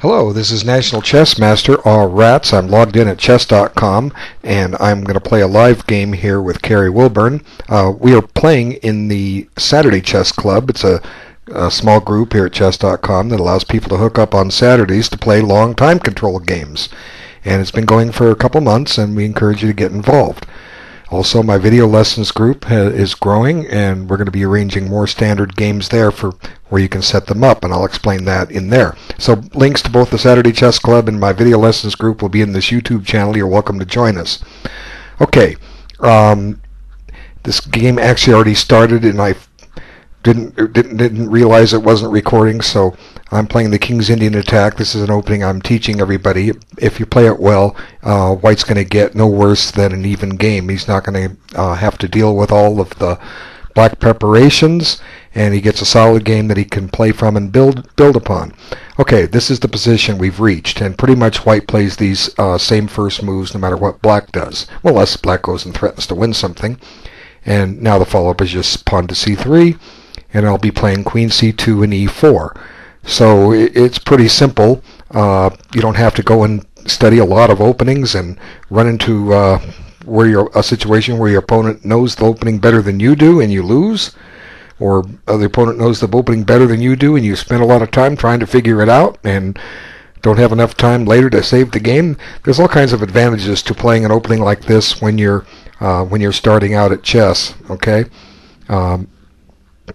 Hello, this is National Chess Master Rats. I'm logged in at chess.com and I'm going to play a live game here with carywilburn. We are playing in the Saturday Chess Club. It's a small group here at chess.com that allows people to hook up on Saturdays to play long time control games. And it's been going for a couple months and we encourage you to get involved. Also, my video lessons group is growing, and we're going to be arranging more standard games there for where you can set them up, and I'll explain that in there. So links to both the Saturday Chess Club and my video lessons group will be in this YouTube channel. You're welcome to join us. Okay, this game actually already started, and I didn't realize it wasn't recording, so I'm playing the King's Indian Attack. This is an opening I'm teaching everybody. If you play it well, White's going to get no worse than an even game. He's not going to have to deal with all of the black preparations, and he gets a solid game that he can play from and build upon. Okay, this is the position we've reached, and pretty much White plays these same first moves no matter what Black does. Well, unless Black goes and threatens to win something. And now the follow-up is just pawn to c3, and I'll be playing queen c2 and e4. So it's pretty simple. You don't have to go and study a lot of openings and run into a situation where your opponent knows the opening better than you do and you lose, or the opponent knows the opening better than you do and you spend a lot of time trying to figure it out and don't have enough time later to save the game. There's all kinds of advantages to playing an opening like this when you're starting out at chess. Okay.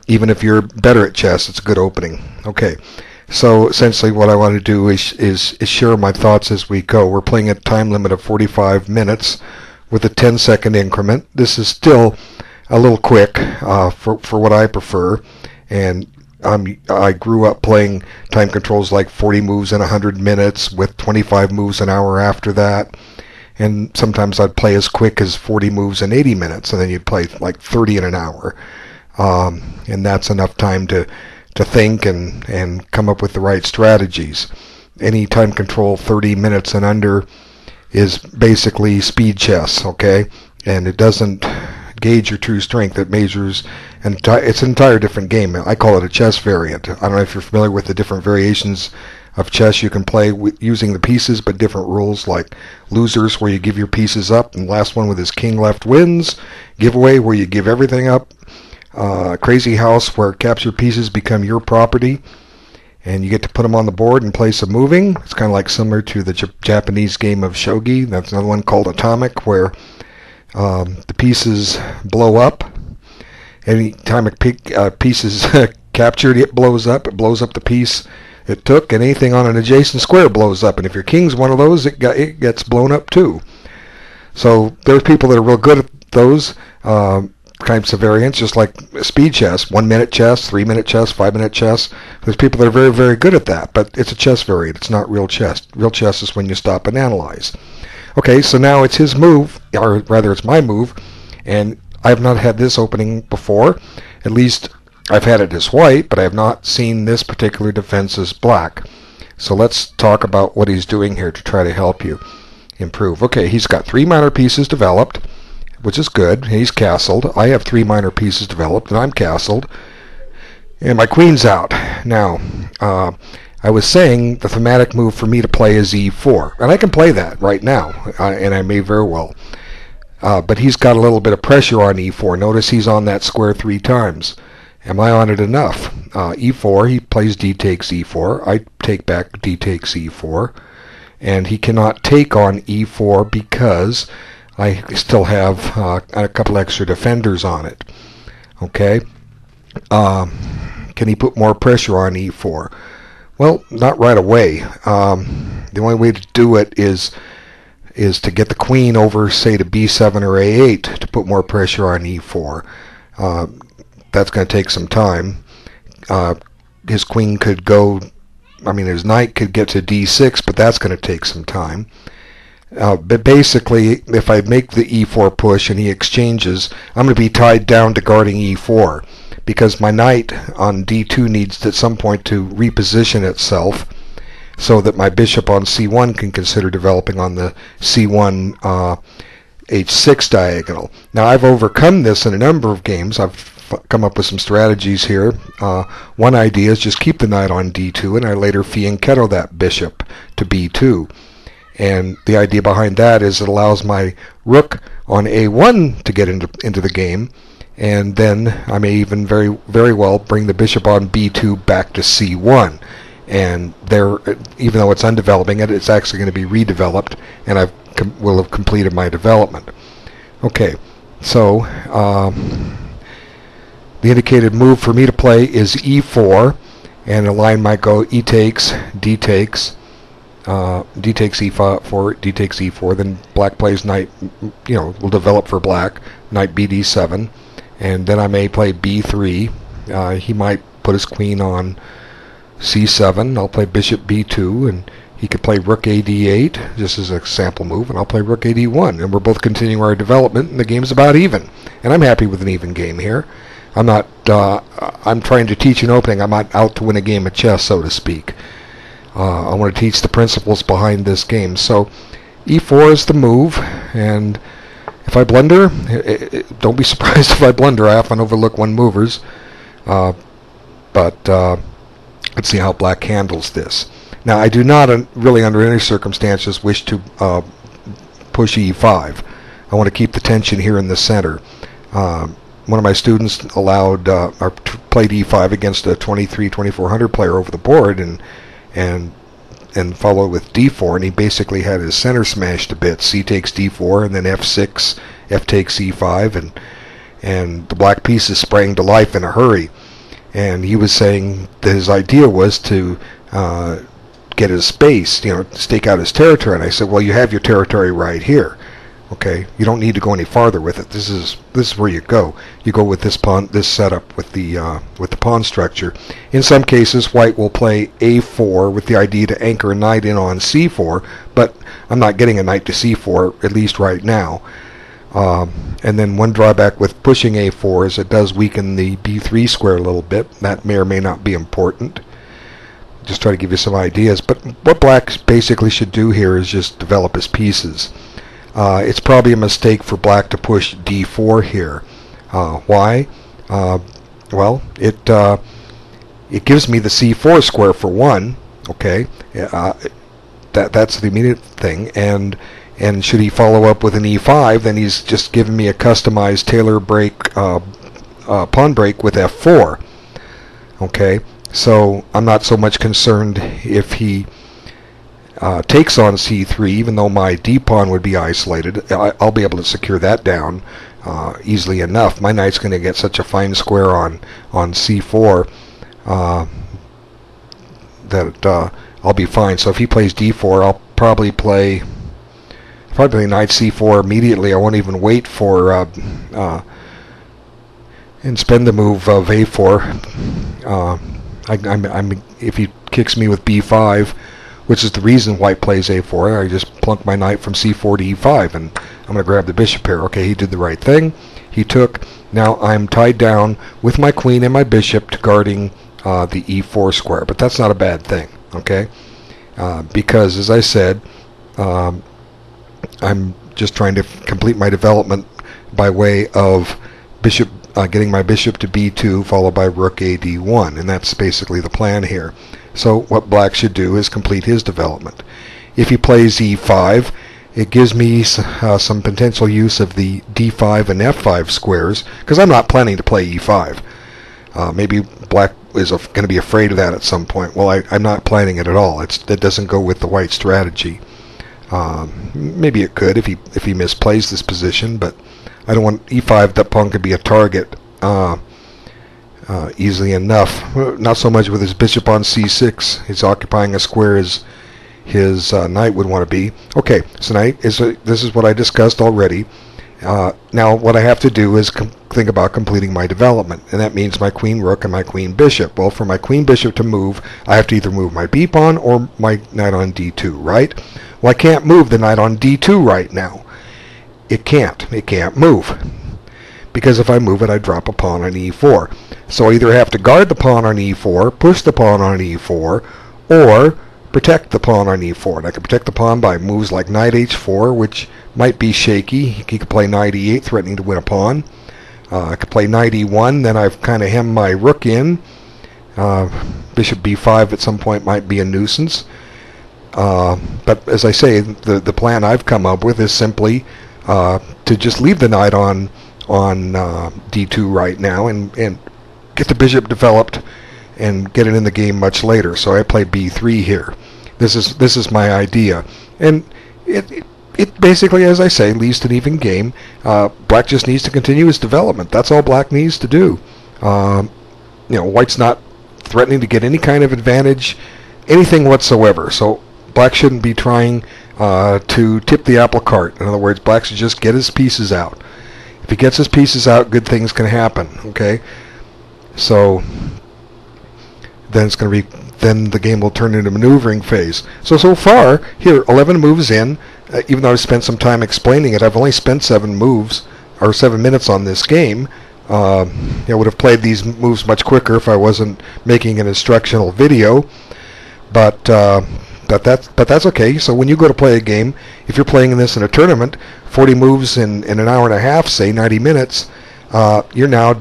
Even if you're better at chess, it's a good opening. Okay, so essentially what I want to do is share my thoughts as we go. We're playing at a time limit of 45 minutes with a 10-second increment. This is still a little quick for what I prefer, and I grew up playing time controls like 40 moves in 100 minutes with 25 moves an hour after that. And sometimes I'd play as quick as 40 moves in 80 minutes, and then you'd play like 30 in an hour. And that's enough time to think and come up with the right strategies. Any time control 30 minutes and under is basically speed chess, okay? And it doesn't gauge your true strength. It measures, and it's an entire different game. I call it a chess variant. I don't know if you're familiar with the different variations of chess you can play using the pieces, but different rules, like losers where you give your pieces up, and last one with his king left wins. Giveaway where you give everything up. Crazy House where captured pieces become your property and you get to put them on the board and play some moving. It's kind of like similar to the Japanese game of shogi. That's another one called Atomic, where the pieces blow up. Any time a piece is captured, it blows up. It blows up the piece it took, and anything on an adjacent square blows up. And if your king's one of those, it gets blown up too. So there's people that are real good at those types of variants, just like speed chess, 1 minute chess, 3 minute chess, 5 minute chess. There's people that are very, very good at that, but it's a chess variant. It's not real chess. Real chess is when you stop and analyze. Okay, so now it's his move, or rather it's my move, and I've not had this opening before. At least I've had it as White, but I have not seen this particular defense as Black. So let's talk about what he's doing here to try to help you improve. Okay, he's got 3 minor pieces developed, which is good. He's castled. I have 3 minor pieces developed, and I'm castled. And my queen's out. Now, I was saying the thematic move for me to play is e4. And I can play that right now, and I may very well. But he's got a little bit of pressure on e4. Notice he's on that square 3 times. Am I on it enough? e4, he plays d takes e4. I take back d takes e4. And he cannot take on e4 because I still have a couple extra defenders on it. Okay. Can he put more pressure on e4? Well, not right away. The only way to do it is to get the queen over, say, to b7 or a8 to put more pressure on e4. That's going to take some time. His queen could go, his knight could get to d6, but that's going to take some time. But basically, if I make the e4 push and he exchanges, I'm going to be tied down to guarding e4 because my knight on d2 needs at some point to reposition itself so that my bishop on c1 can consider developing on the c1 h6 diagonal. Now, I've overcome this in a number of games. I've come up with some strategies here. One idea is just keep the knight on d2, and I later fianchetto that bishop to b2. And the idea behind that is it allows my rook on a1 to get into the game, and then I may even very well bring the bishop on b2 back to c1. And there, even though it's undeveloping it, it's actually going to be redeveloped, and I will have completed my development. Okay, so the indicated move for me to play is e4, and a line might go e takes, d takes, d takes e4, d takes e4. Then black plays knight, will develop for black, knight bd7, and then I may play b3. He might put his queen on c7. I'll play bishop b2, and he could play rook ad8 just as a sample move, and I'll play rook ad1, and we're both continuing our development, and the game's about even. And I'm happy with an even game here. I'm not. I'm trying to teach an opening. I'm not out to win a game of chess, so to speak. I want to teach the principles behind this game. So e4 is the move, and if I blunder, don't be surprised if I blunder. I often overlook one movers, but let's see how black handles this. Now, I do not really, under any circumstances, wish to push e5. I want to keep the tension here in the center. One of my students played e5 against a 2400 player over the board, and followed with d4, and he basically had his center smashed to bits. C takes d4, and then f6, f takes e5, and the black pieces sprang to life in a hurry. And he was saying that his idea was to get his space, stake out his territory. And I said, well, you have your territory right here. Okay, you don't need to go any farther with it. This is where you go. You go with this setup with the pawn structure. In some cases, white will play a4 with the idea to anchor a knight in on c4, but I'm not getting a knight to c4, at least right now. And then one drawback with pushing a4 is it does weaken the b3 square a little bit. That may or may not be important. Just try to give you some ideas. But what black basically should do here is just develop his pieces. It's probably a mistake for black to push d4 here. Why? Well, it gives me the c4 square for one. Okay, that's the immediate thing. And should he follow up with an e5, then he's just giving me a customized Taylor break, pawn break with f4. Okay, so I'm not so much concerned if he takes on c3, even though my d-pawn would be isolated. I'll be able to secure that down easily enough. My knight's going to get such a fine square on c4 that I'll be fine. So if he plays d4, I'll probably play knight c4 immediately. I won't even wait for and spend the move of a4. If he kicks me with b5, which is the reason white plays a4, I just plunk my knight from c4 to e5, and I'm going to grab the bishop here. Okay, he did the right thing. He took. Now I'm tied down with my queen and my bishop to guarding the e4 square, but that's not a bad thing. Okay, because as I said, I'm just trying to complete my development by way of bishop getting my bishop to b2 followed by rook ad1, and that's basically the plan here. So what black should do is complete his development. If he plays e5, it gives me some potential use of the d5 and f5 squares, because I'm not planning to play e5. Maybe black is going to be afraid of that at some point. Well, I'm not planning it at all. It doesn't go with the white strategy. Maybe it could if he misplays this position, but I don't want e5. That pawn could be a target easily enough. Not so much with his bishop on c6. He's occupying a square his knight would want to be. Okay, so this is what I discussed already. Now what I have to do is think about completing my development, and that means my queen rook and my queen bishop. Well, for my queen bishop to move, I have to either move my b pawn or my knight on d2, right? Well, I can't move the knight on d2 right now. It can't move, because if I move it, I drop a pawn on e4. So I either have to guard the pawn on e4, push the pawn on e4, or protect the pawn on e4. And I can protect the pawn by moves like knight h4, which might be shaky. He could play knight e8, threatening to win a pawn. I could play knight e1, then I've kind of hemmed my rook in. Bishop b5 at some point might be a nuisance. But as I say, the plan I've come up with is simply to just leave the knight on d2 right now and get the bishop developed and get it in the game much later. So I play b3 here. This is my idea, and it basically, as I say, leads to an even game. Black just needs to continue his development. That's all Black needs to do. White's not threatening to get any kind of advantage, anything whatsoever. So Black shouldn't be trying to tip the apple cart. In other words, Black should just get his pieces out. If he gets his pieces out, good things can happen. Okay, so then it's going to be. Then the game will turn into a maneuvering phase. So far, here, 11 moves in. Even though I've spent some time explaining it, I've only spent 7 minutes on this game. I would have played these moves much quicker if I wasn't making an instructional video. But that's okay. So when you go to play a game, if you're playing this in a tournament, 40 moves in an hour and a half, say 90 minutes, you're now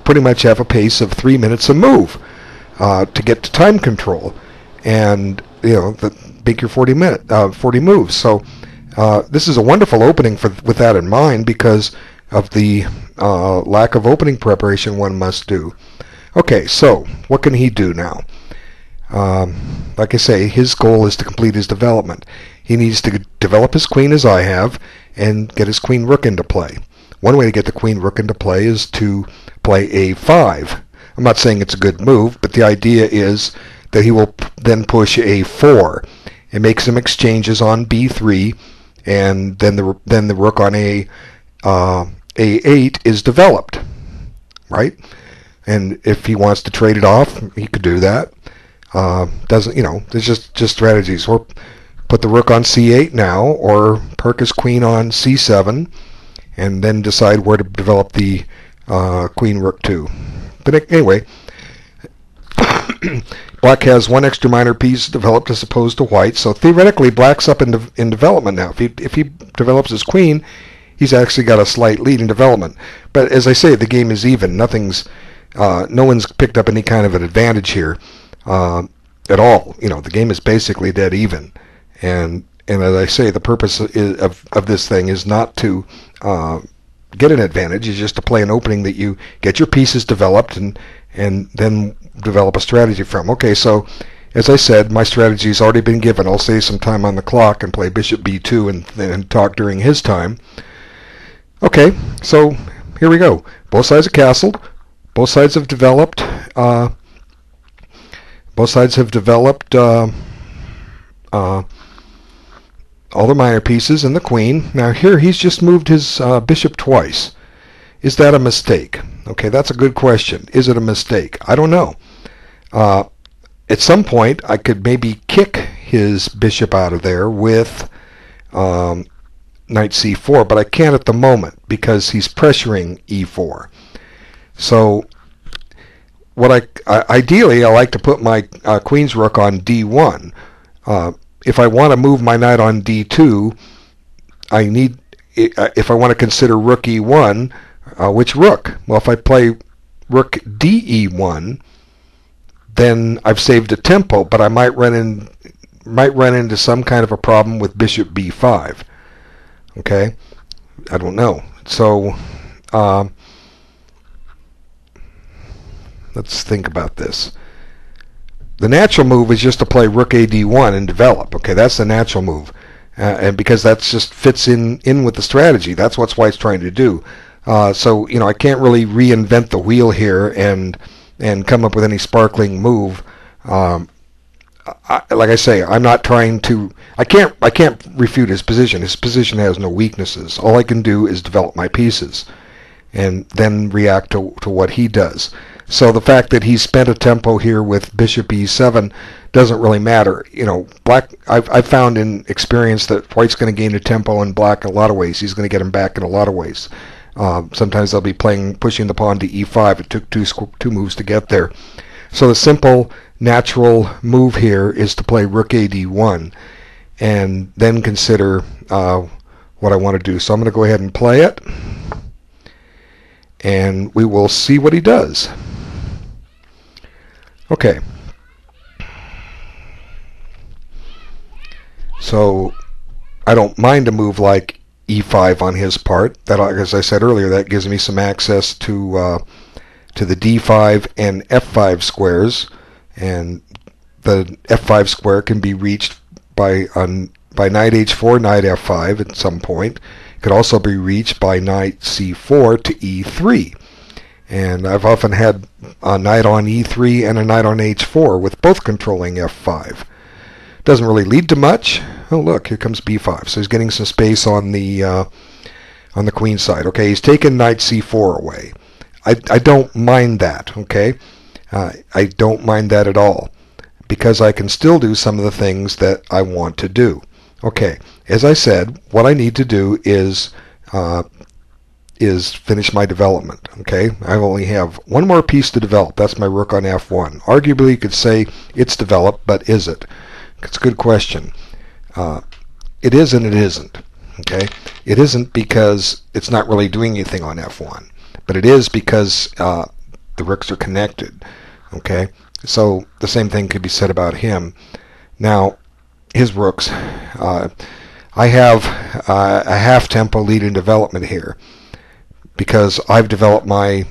pretty much have a pace of 3 minutes a move. To get to time control, and make your 40 moves. So this is a wonderful opening with that in mind, because of the lack of opening preparation one must do. Okay, so what can he do now? Like I say, his goal is to complete his development. He needs to develop his queen as I have and get his queen rook into play. One way to get the queen rook into play is to play a5. I'm not saying it's a good move, but the idea is that he will then push a4. It makes some exchanges on b3, and then the rook on a8 is developed, right? And if he wants to trade it off, he could do that. There's just strategies. Or put the rook on c8 now, or perk his queen on c7, and then decide where to develop the queen rook 2. But anyway, Black has one extra minor piece developed as opposed to White, so theoretically Black's up in development now. If he develops his queen, he's actually got a slight lead in development. But as I say, the game is even. No one's picked up any kind of an advantage here at all. The game is basically dead even. And as I say, the purpose of this thing is not to get an advantage, is just to play an opening that you get your pieces developed and then develop a strategy from. Okay, so as I said, my strategy has already been given. I'll save some time on the clock and play bishop b2 and then talk during his time. Okay, so here we go. Both sides are castled. Both sides have developed. All the minor pieces and the queen. Now here he's just moved his bishop twice. Is that a mistake? Okay, that's a good question. Is it a mistake? I don't know. At some point I could maybe kick his bishop out of there with knight c4, but I can't at the moment because he's pressuring e4. So ideally I like to put my queen's rook on d1. If I want to move my knight on d2, if I want to consider rook e1, which rook? Well, if I play rook de1, then I've saved a tempo, but I might run into some kind of a problem with bishop b5. Okay, I don't know. So let's think about this. The natural move is just to play rook ad1 and develop. Okay, that's the natural move, and because that just fits in with the strategy. That's what White's trying to do. So I can't really reinvent the wheel here and come up with any sparkling move. Like I say, I'm not trying to. I can't refute his position. His position has no weaknesses. All I can do is develop my pieces, and then react to what he does. So the fact that he's spent a tempo here with bishop e7 doesn't really matter. Black. I've found in experience that White's going to gain a tempo in Black in a lot of ways. He's going to get him back in a lot of ways. Sometimes they'll be pushing the pawn to e5. It took two moves to get there. So the simple, natural move here is to play rook ad1, and then consider what I want to do. So I'm going to go ahead and play it. and we will see what he does. Okay. So I don't mind a move like e5 on his part. That, as I said earlier, that gives me some access to the d5 and f5 squares, and the f5 square can be reached by knight h4, knight f5 at some point. It could also be reached by knight c4 to e3. And I've often had a knight on e3 and a knight on h4 with both controlling f5. Doesn't really lead to much. Oh, look, here comes b5. So he's getting some space on the queen side. Okay, he's taken knight c4 away. I don't mind that. Okay, I don't mind that at all, because I can still do some of the things that I want to do. Okay, as I said, what I need to do is finish my development. Okay, I only have one more piece to develop. That's my rook on f1. Arguably, you could say it's developed, but is it? It's a good question. It is and it isn't. Okay, it isn't because it's not really doing anything on f1, but it is because the rooks are connected. Okay, so the same thing could be said about him. Now, his rooks. I have a half-tempo lead in development here, because I've developed my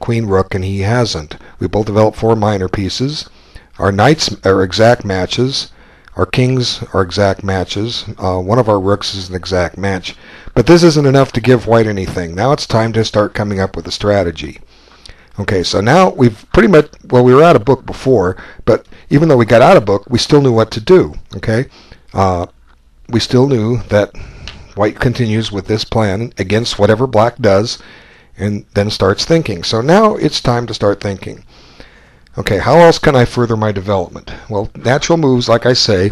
queen rook and he hasn't. We both developed 4 minor pieces. Our knights are exact matches. Our kings are exact matches. One of our rooks is an exact match. But this isn't enough to give white anything. Now it's time to start coming up with a strategy. Okay, so now we've pretty much, well, we were out of book before, but even though we got out of book, we still knew what to do. Okay, we still knew that white continues with this plan against whatever black does, and then starts thinking. So now it's time to start thinking. Okay, how else can I further my development? Well, natural moves, like I say,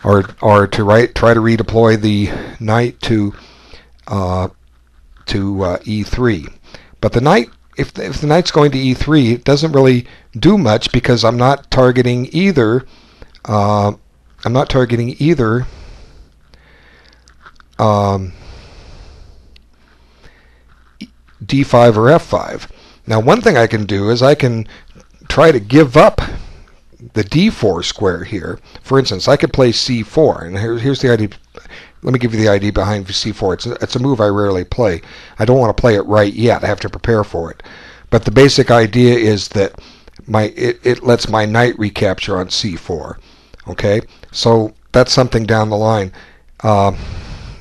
are to try to redeploy the knight to e3. But the knight, if the knight's going to e3, it doesn't really do much, because I'm not targeting either. D5 or f5. Now, one thing I can do is I can try to give up the d4 square here. For instance, I could play c4, and here's the idea. Let me give you the idea behind c4. It's a move I rarely play. I don't want to play it right yet. I have to prepare for it. But the basic idea is that it lets my knight recapture on c4. Okay, so that's something down the line.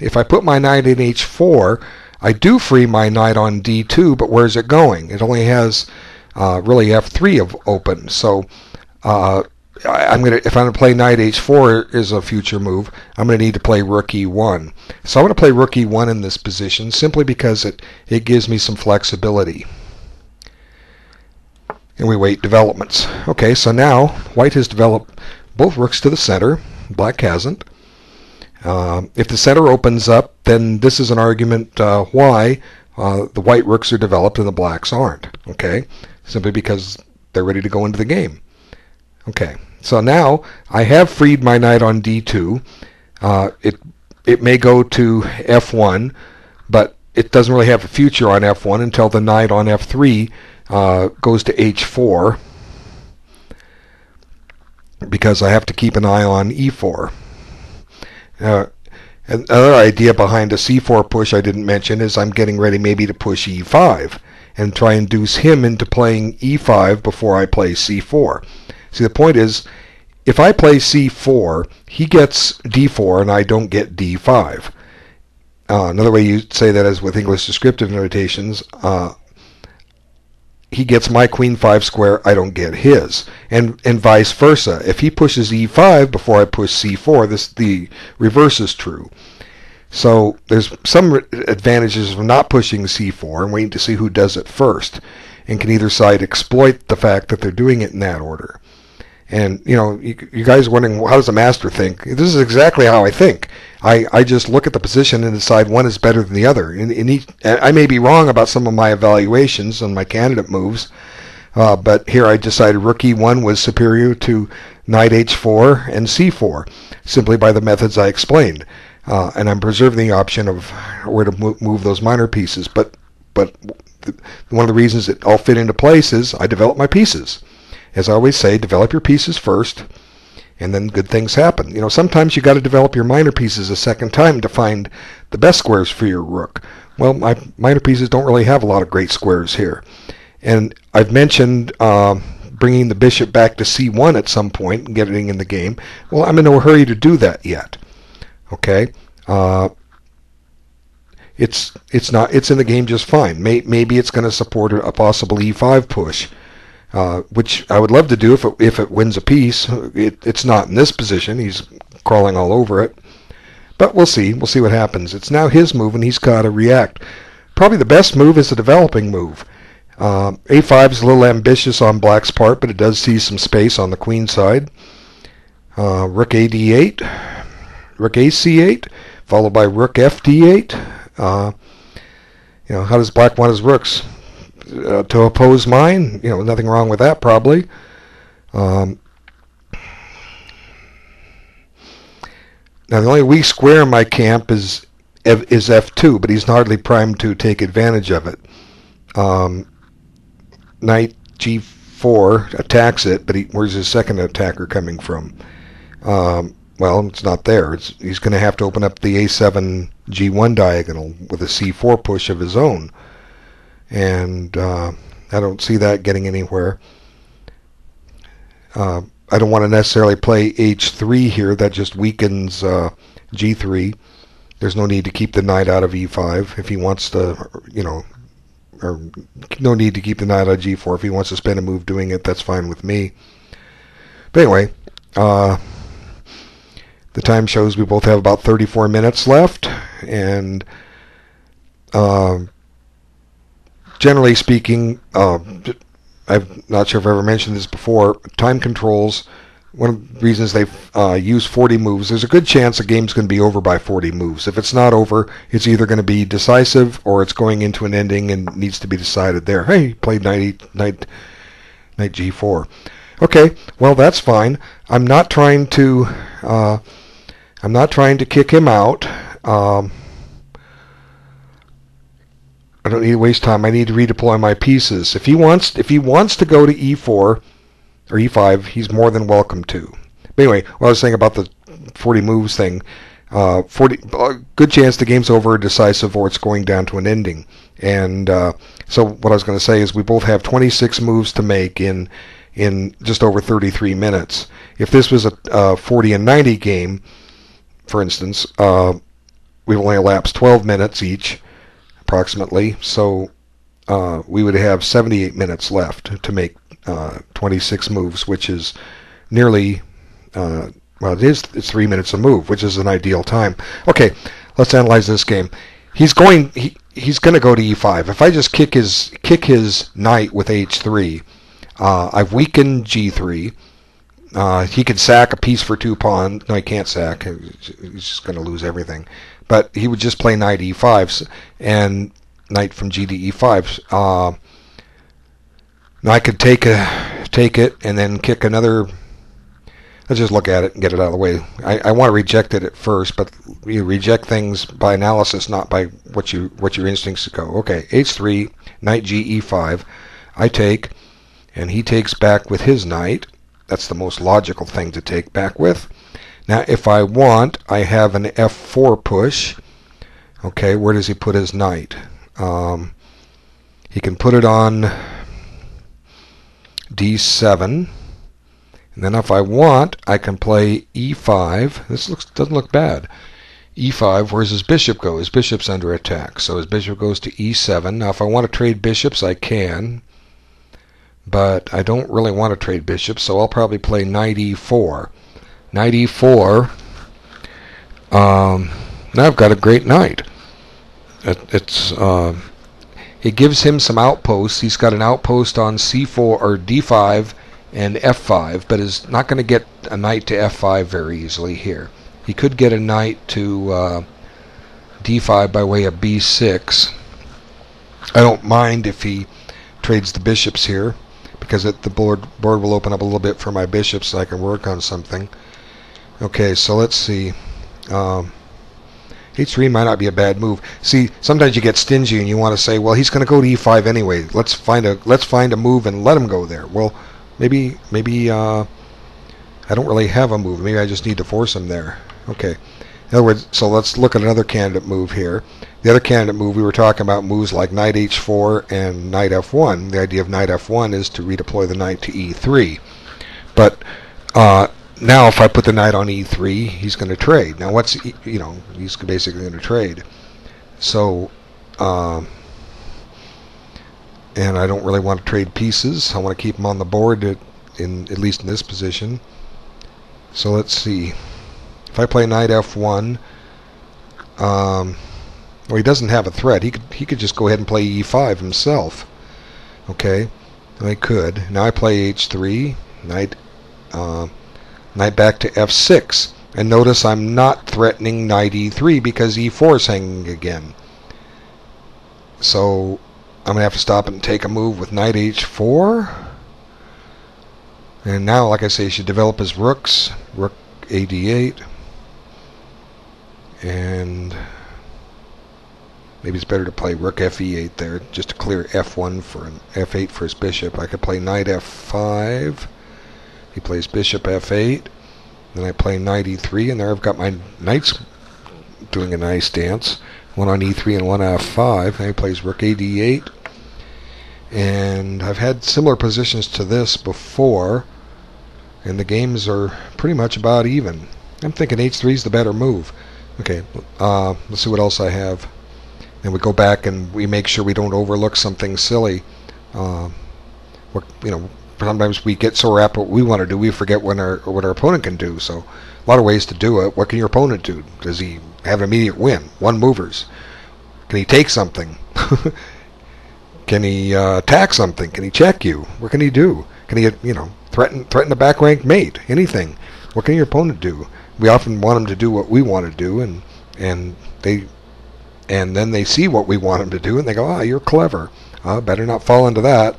If I put my knight in h4, I do free my knight on d2, but where's it going? It only has really f3 open. So if I'm going to play knight h4 is a future move, I'm going to need to play rook e1. So I'm going to play rook e1 in this position simply because it gives me some flexibility. And we wait developments. Okay, so now white has developed both rooks to the center. Black hasn't. If the center opens up, then this is an argument why the white rooks are developed and the blacks aren't. Okay, simply because they're ready to go into the game. Okay, so now I have freed my knight on d2. It may go to f1, but it doesn't really have a future on f1 until the knight on f3 goes to h4, because I have to keep an eye on e4. Another idea behind a c4 push I didn't mention is I'm getting ready maybe to push e5 and try and induce him into playing e5 before I play c4. See, the point is, if I play c4, he gets d4 and I don't get d5. Another way you say that is with English descriptive notations. He gets my queen 5 square, I don't get his, and vice versa. If he pushes e5 before I push c4, the reverse is true. So there's some advantages of not pushing c4 and waiting to see who does it first, and can either side exploit the fact that they're doing it in that order. And you guys are wondering, well, how does a master think? This is exactly how I think. I just look at the position and decide one is better than the other. I may be wrong about some of my evaluations and my candidate moves, but here I decided rook e1 was superior to knight h4 and c4, simply by the methods I explained. And I'm preserving the option of where to move those minor pieces. But one of the reasons it all fit into place is I develop my pieces. As I always say, develop your pieces first, and then good things happen. You know, sometimes you got to develop your minor pieces a second time to find the best squares for your rook. Well, my minor pieces don't really have a lot of great squares here. And I've mentioned bringing the bishop back to c1 at some point and getting in the game. Well, I'm in no hurry to do that yet. Okay, it's in the game just fine. Maybe it's going to support a possible e5 push, which I would love to do if it wins a piece. It's not in this position. He's crawling all over it. But we'll see. We'll see what happens. It's now his move, and he's got to react. Probably the best move is the developing move. A5 is a little ambitious on black's part, but it does see some space on the queen side. Rook a d8, rook a c8, followed by rook f d8. You know, how does black want his rooks? To oppose mine? You know, nothing wrong with that probably. Now the only weak square in my camp is f2, but he's hardly primed to take advantage of it. Knight g4 attacks it, but where's his second attacker coming from? Well, it's not there. He's going to have to open up the a7 g1 diagonal with a c4 push of his own, and I don't see that getting anywhere. I don't want to necessarily play h3 here. That just weakens g3. There's no need to keep the knight out of e5 if he wants to, you know, or no need to keep the knight out of g4 if he wants to spend a move doing it. That's fine with me. But anyway, the time shows we both have about 34 minutes left, and generally speaking, I'm not sure if I've ever mentioned this before, time controls, one of the reasons they use 40 moves, there's a good chance a game's going to be over by 40 moves. If it's not over, it's either going to be decisive or it's going into an ending and needs to be decided there. Hey, he played knight g4. Okay, well that's fine. I'm not trying to kick him out. I don't need to waste time. I need to redeploy my pieces. If he wants to go to e4 or e5, he's more than welcome to. But anyway, what I was saying about the 40 moves thing, 40 good chance the game's over, decisive, or it's going down to an ending. And so what I was going to say is we both have 26 moves to make in just over 33 minutes. If this was a 40 and 90 game, for instance, we've only elapsed 12 minutes each, approximately, so we would have 78 minutes left to make 26 moves, which is nearly, well, it's 3 minutes a move, which is an ideal time. Okay, let's analyze this game. He's going to go to e5. If I just kick his knight with h3, I've weakened g3. He could sack a piece for 2 pawns. No, he can't sack. He's just going to lose everything. But he would just play knight e5 and knight from g to e5. Now I could take it and then kick another. Let's just look at it and get it out of the way. I want to reject it at first, but you reject things by analysis, not by what your instincts go. Okay, h3, knight g e5. I take, and he takes back with his knight. That's the most logical thing to take back with. Now, if I want, I have an f4 push. Okay, where does he put his knight? He can put it on d7. And then if I want, I can play e5. This doesn't look bad. e5, where's his bishop go? His bishop's under attack. So his bishop goes to e7. Now, if I want to trade bishops, I can. But I don't really want to trade bishops, so I'll probably play knight e4. Knight e4. Now I've got a great knight. It gives him some outposts. He's got an outpost on c4 or d5 and f5, but is not going to get a knight to f5 very easily here. He could get a knight to d5 by way of b6. I don't mind if he trades the bishops here, because the board will open up a little bit for my bishops so I can work on something. Okay, so let's see. H3 might not be a bad move. See, sometimes you get stingy and you want to say, well, he's going to go to E5 anyway. Let's find a move and let him go there. Well, maybe I don't really have a move. Maybe I just need to force him there. Okay. In other words, so let's look at another candidate move here. The other candidate move, we were talking about moves like knight H4 and knight F1. The idea of knight F1 is to redeploy the knight to E3. But now if I put the knight on E3, he's going to trade. Now he's basically going to trade. So, and I don't really want to trade pieces. I want to keep him on the board at least in this position. So let's see. If I play knight F1, well, he doesn't have a threat. He could just go ahead and play E5 himself. Okay, I could. Now I play H3, knight back to F6, and notice I'm not threatening knight E3 because E4 is hanging again. So I'm gonna have to stop and take a move with knight H4. And now, like I say, he should develop his rooks. Rook AD8. And maybe it's better to play rook FE8 there, just to clear F1 for an F8 for his bishop. I could play knight F5. He plays bishop F8. Then I play knight E3, and there I've got my knights doing a nice dance. One on E3 and one on F5. And he plays rook AD8. And I've had similar positions to this before, and the games are pretty much about even. I'm thinking H3 is the better move. Okay, let's see what else I have. And we go back and we make sure we don't overlook something silly. Sometimes we get so wrapped what we want to do, we forget what our opponent can do. So a lot of ways to do it. What can your opponent do? Does he have an immediate win? One movers. Can he take something? Can he attack something? Can he check you? What can he do? Can he, threaten a back rank mate? Anything? What can your opponent do? We often want them to do what we want to do, and then they see what we want them to do, and they go, you're clever. Better not fall into that.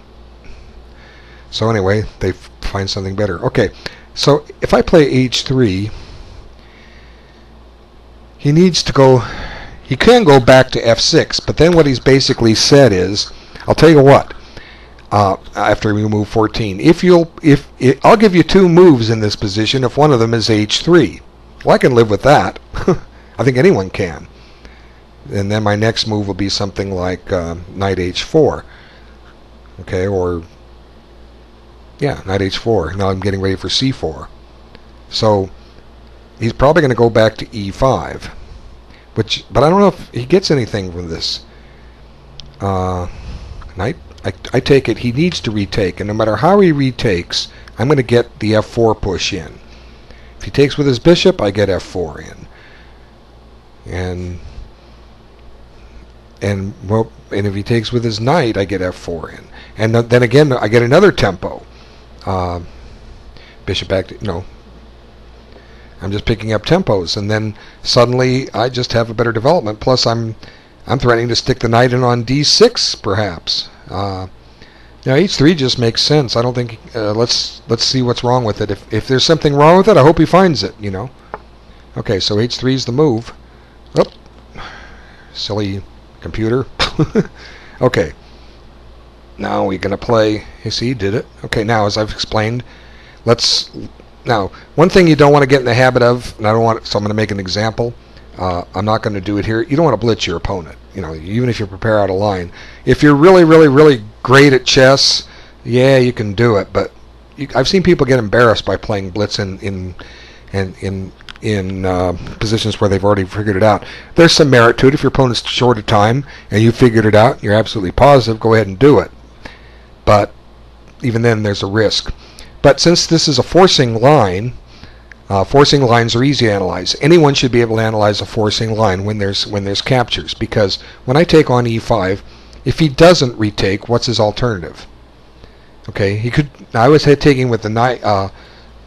So anyway, they find something better. Okay, so if I play H3, he needs to go. He can go back to F6, but then what he's basically said is, I'll tell you what. After we move 14, I'll give you two moves in this position if one of them is H3. Well, I can live with that. I think anyone can. And then my next move will be something like knight H4. Okay, or knight H4. Now I'm getting ready for C4. So he's probably going to go back to E5. But I don't know if he gets anything from this. Knight. I take it he needs to retake, and no matter how he retakes, I'm going to get the F4 push in. If he takes with his bishop, I get F4 in. And if he takes with his knight, I get F4 in. And then again, I get another tempo. Bishop back to, I'm just picking up tempos, and then suddenly I just have a better development. Plus, I'm threatening to stick the knight in on D6, perhaps. Now H3 just makes sense. I don't think. Let's see what's wrong with it. If there's something wrong with it, I hope he finds it. Okay, so H3 is the move. Oh, silly computer. Okay. Now we're gonna play. You see, he did it. Okay, now as I've explained, now one thing you don't want to get in the habit of, and I don't want. So I'm going to make an example. I'm not going to do it here. You don't want to blitz your opponent. Even if you prepare out a line. If you're really, really, really great at chess, yeah, you can do it. But I've seen people get embarrassed by playing blitz in positions where they've already figured it out. There's some merit to it. If your opponent's short of time and you figured it out, you're absolutely positive, go ahead and do it. But even then, there's a risk. But since this is a forcing line, forcing lines are easy to analyze. Anyone should be able to analyze a forcing line when there's captures, because when I take on E5, if he doesn't retake, what's his alternative? Okay, he could. I was taking with the knight. I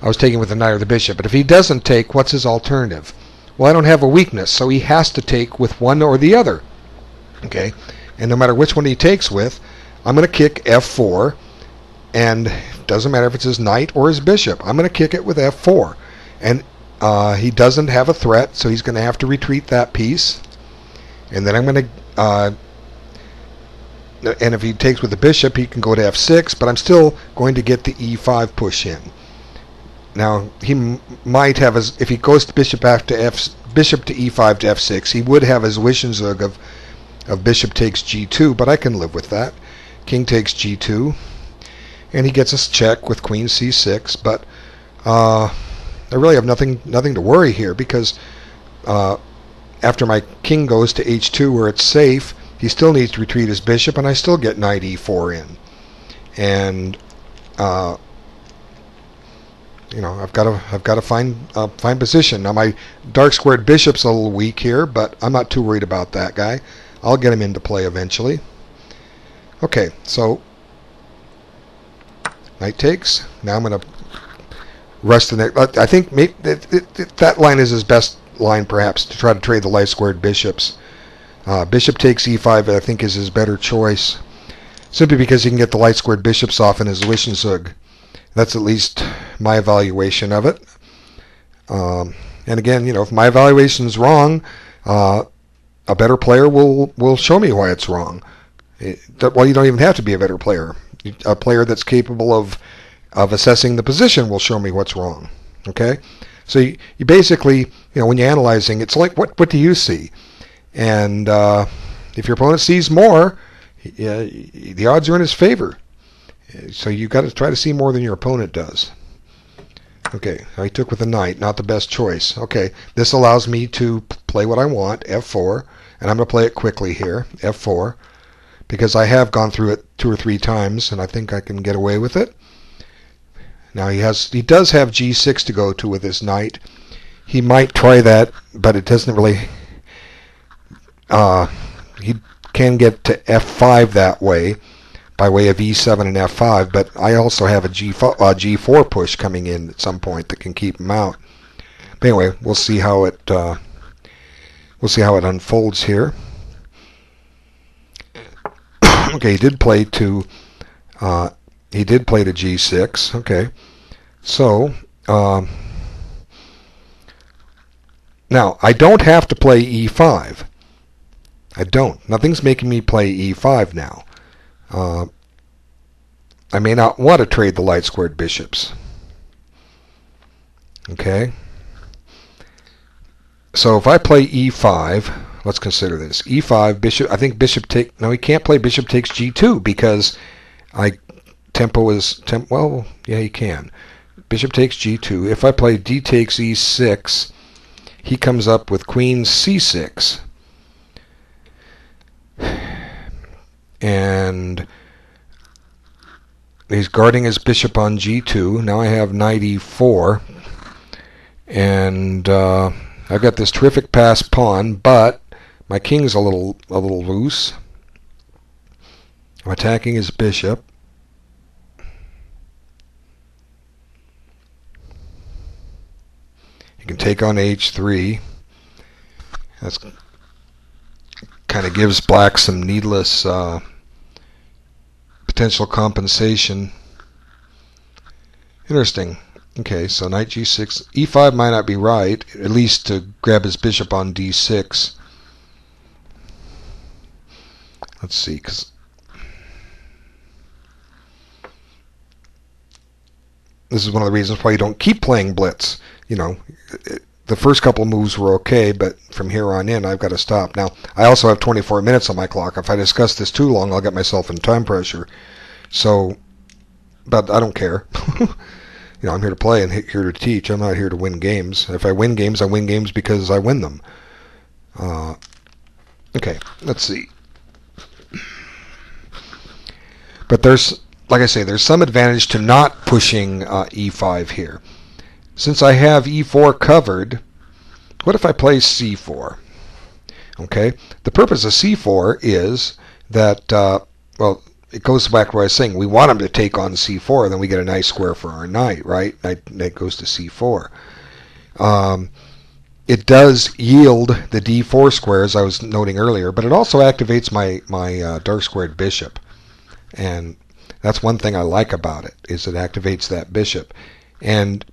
was taking with the knight or the bishop. But if he doesn't take, what's his alternative? Well, I don't have a weakness, so he has to take with one or the other. Okay, and no matter which one he takes with, I'm going to kick F4, and it doesn't matter if it's his knight or his bishop. I'm going to kick it with F4. And he doesn't have a threat, so he's going to have to retreat that piece. And then I'm going to, and if he takes with the bishop, he can go to f6, but I'm still going to get the e5 push in. Now, he might have his, if he goes to bishop to e5 to f6, he would have his Zwischenzug of bishop takes g2, but I can live with that. King takes g2, and he gets us check with queen c6, but I really have nothing to worry here, because after my king goes to h2 where it's safe, he still needs to retreat his bishop, and I still get knight e4 in. And you know, I've got to find position. Now my dark squared bishop's a little weak here, but I'm not too worried about that guy. I'll get him into play eventually. Okay, so knight takes. Now I'm going to rush the next. I think maybe that line is his best line, perhaps, to try to trade the light squared bishops. Bishop takes e5, I think, is his better choice, simply because he can get the light squared bishops off in his Zwischenzug. That's at least my evaluation of it. And again, you know, if my evaluation's wrong, a better player will show me why it's wrong. Well, you don't even have to be a better player. A player that's capable of assessing the position will show me what's wrong. Okay, so you basically, you know, when you're analyzing, it's like what do you see? And if your opponent sees more, the odds are in his favor. So you got to try to see more than your opponent does. Okay, I took with a knight, not the best choice. Okay, this allows me to play what I want, f4, and I'm going to play it quickly here, f4, because I have gone through it 2 or 3 times, and I think I can get away with it. Now he does have g6 to go to with his knight. He might try that, but it doesn't really. He can get to f5 that way, by way of e7 and f5, but I also have a g4 push coming in at some point that can keep him out. But anyway, we'll see how it unfolds here. Okay, he did play to g6. Okay, so now I don't have to play e5. I don't. Nothing's making me play e5 now. I may not want to trade the light squared bishops. Okay. So if I play e5, let's consider this. e5, bishop, I think bishop take, no, he can't play bishop takes g2 because well, yeah, he can. Bishop takes g2. If I play d takes e6, he comes up with queen c6. And he's guarding his bishop on g2. Now I have knight e4, and I've got this terrific passed pawn, but my king's a little loose. I'm attacking his bishop. He can take on h3. That's kind of gives black some needless potential compensation. Interesting. Okay, so knight g6. e5 might not be right, at least to grab his bishop on d6. Let's see, because this is one of the reasons why you don't keep playing blitz. You know, the first couple moves were okay, but from here on in, I've got to stop. Now, I also have 24 minutes on my clock. If I discuss this too long, I'll get myself in time pressure. So, but I don't care. You know, I'm here to play and here to teach. I'm not here to win games. If I win games because I win them. Okay, let's see. But there's, like I say, there's some advantage to not pushing e5 here. Since I have e4 covered, what if I play c4? Okay, the purpose of c4 is that, well, it goes back to what I was saying. We want him to take on c4, then we get a nice square for our knight, right? Knight goes to c4. It does yield the d4 square, as I was noting earlier, but it also activates my dark squared bishop. And that's one thing I like about it, is it activates that bishop. And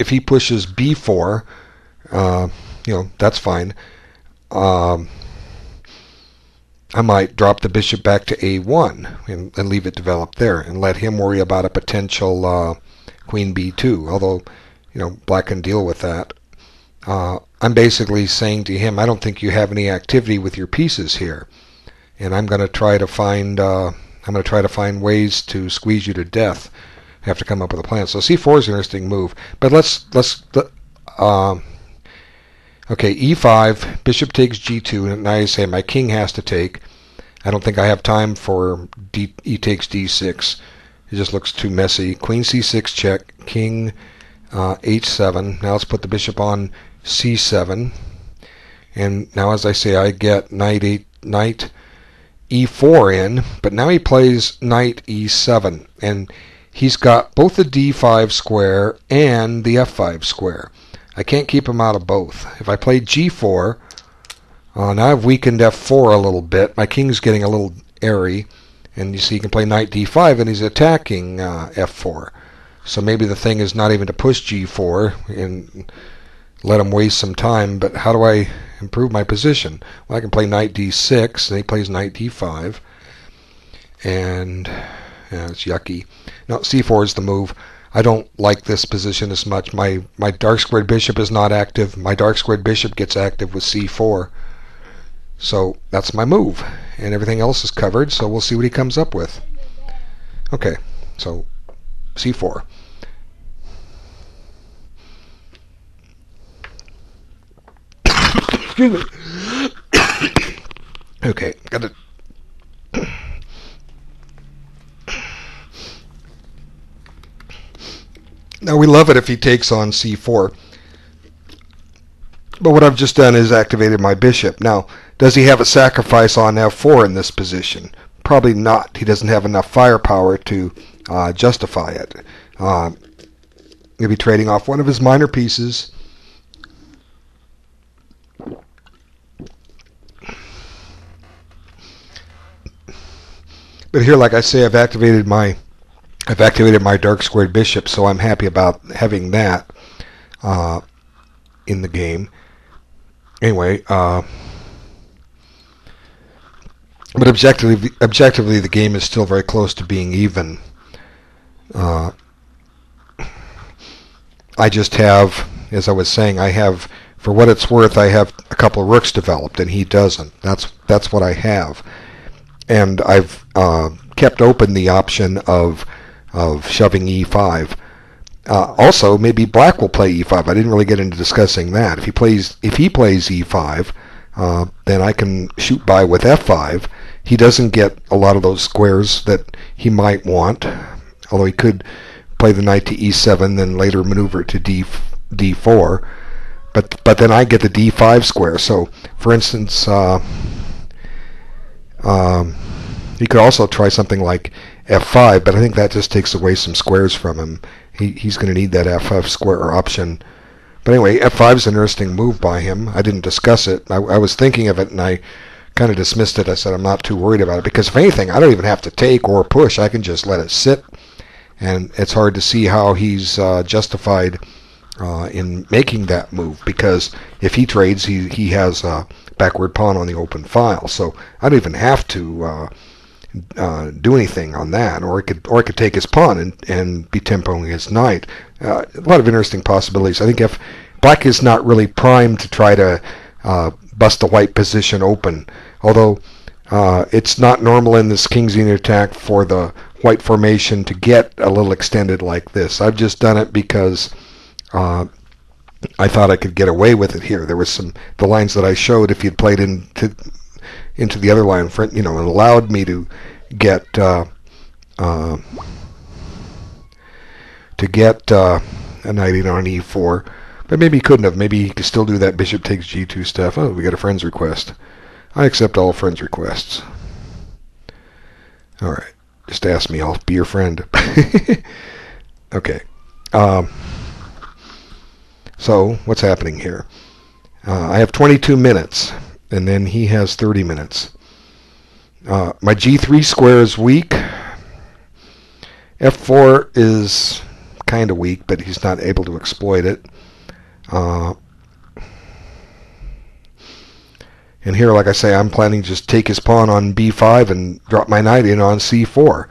if he pushes b4, that's fine. I might drop the bishop back to a1 and leave it develop there and let him worry about a potential queen b2, although black can deal with that. I'm basically saying to him, I don't think you have any activity with your pieces here, and I'm going to try to find ways to squeeze you to death. I have to come up with a plan. So c4 is an interesting move, but okay, e5, bishop takes g2, and now you say my king has to take. I don't think I have time for e takes d6. It just looks too messy. Queen c6 check, king h7. Now let's put the bishop on c7. And now, as I say, I get knight e4 in, but now he plays knight e7, and he's got both the d5 square and the f5 square. I can't keep him out of both. If I play g4, now I've weakened f4 a little bit. My king's getting a little airy, and you see he can play knight d5, and he's attacking f4. So maybe the thing is not even to push g4 and let him waste some time, but how do I improve my position? Well, I can play knight d6, and he plays knight d5, and it's yucky. No, c4 is the move. I don't like this position as much. My dark squared bishop is not active. My dark squared bishop gets active with c4. So that's my move. And everything else is covered, so we'll see what he comes up with. Okay, so c4. Excuse me. Okay, got it. Now we love it if he takes on c4. But what I've just done is activated my bishop. Now, does he have a sacrifice on f4 in this position? Probably not. He doesn't have enough firepower to justify it. He'll be trading off one of his minor pieces. But here, like I say, I've activated my dark squared bishop, so I'm happy about having that in the game. Anyway, but objectively, the game is still very close to being even. I just have, as I was saying, for what it's worth, I have a couple of rooks developed, and he doesn't. That's what I have, and I've kept open the option of shoving e5. Also, maybe black will play e5. I didn't really get into discussing that. If he plays e5, then I can shoot by with f5. He doesn't get a lot of those squares that he might want, although he could play the knight to e7, then later maneuver to d4. But then I get the d5 square. So, for instance, he could also try something like f5, but I think that just takes away some squares from him. He's going to need that f5 square option. But anyway, f5 is an interesting move by him. I didn't discuss it. I was thinking of it, and I kind of dismissed it. I said I'm not too worried about it, because if anything, I don't even have to take or push. I can just let it sit, and it's hard to see how he's justified in making that move, because if he trades, he has a backward pawn on the open file. So I don't even have to do anything on that, or I could take his pawn and be tempoing his knight. A lot of interesting possibilities. I think if black is not really primed to try to bust the white position open, although it's not normal in this King's Union attack for the white formation to get a little extended like this. I've just done it because I thought I could get away with it here. There was the lines that I showed. If you'd played into the other line, it allowed me to get a knight in on e4, but maybe he couldn't have. Maybe he could still do that bishop takes g2 stuff. Oh, we got a friend's request. I accept all friends' requests. All right, just ask me. I'll be your friend. Okay. So what's happening here? I have 22 minutes. And then he has 30 minutes. My g3 square is weak. f4 is kind of weak, but he's not able to exploit it. And here, like I say, I'm planning to just take his pawn on b5 and drop my knight in on c4.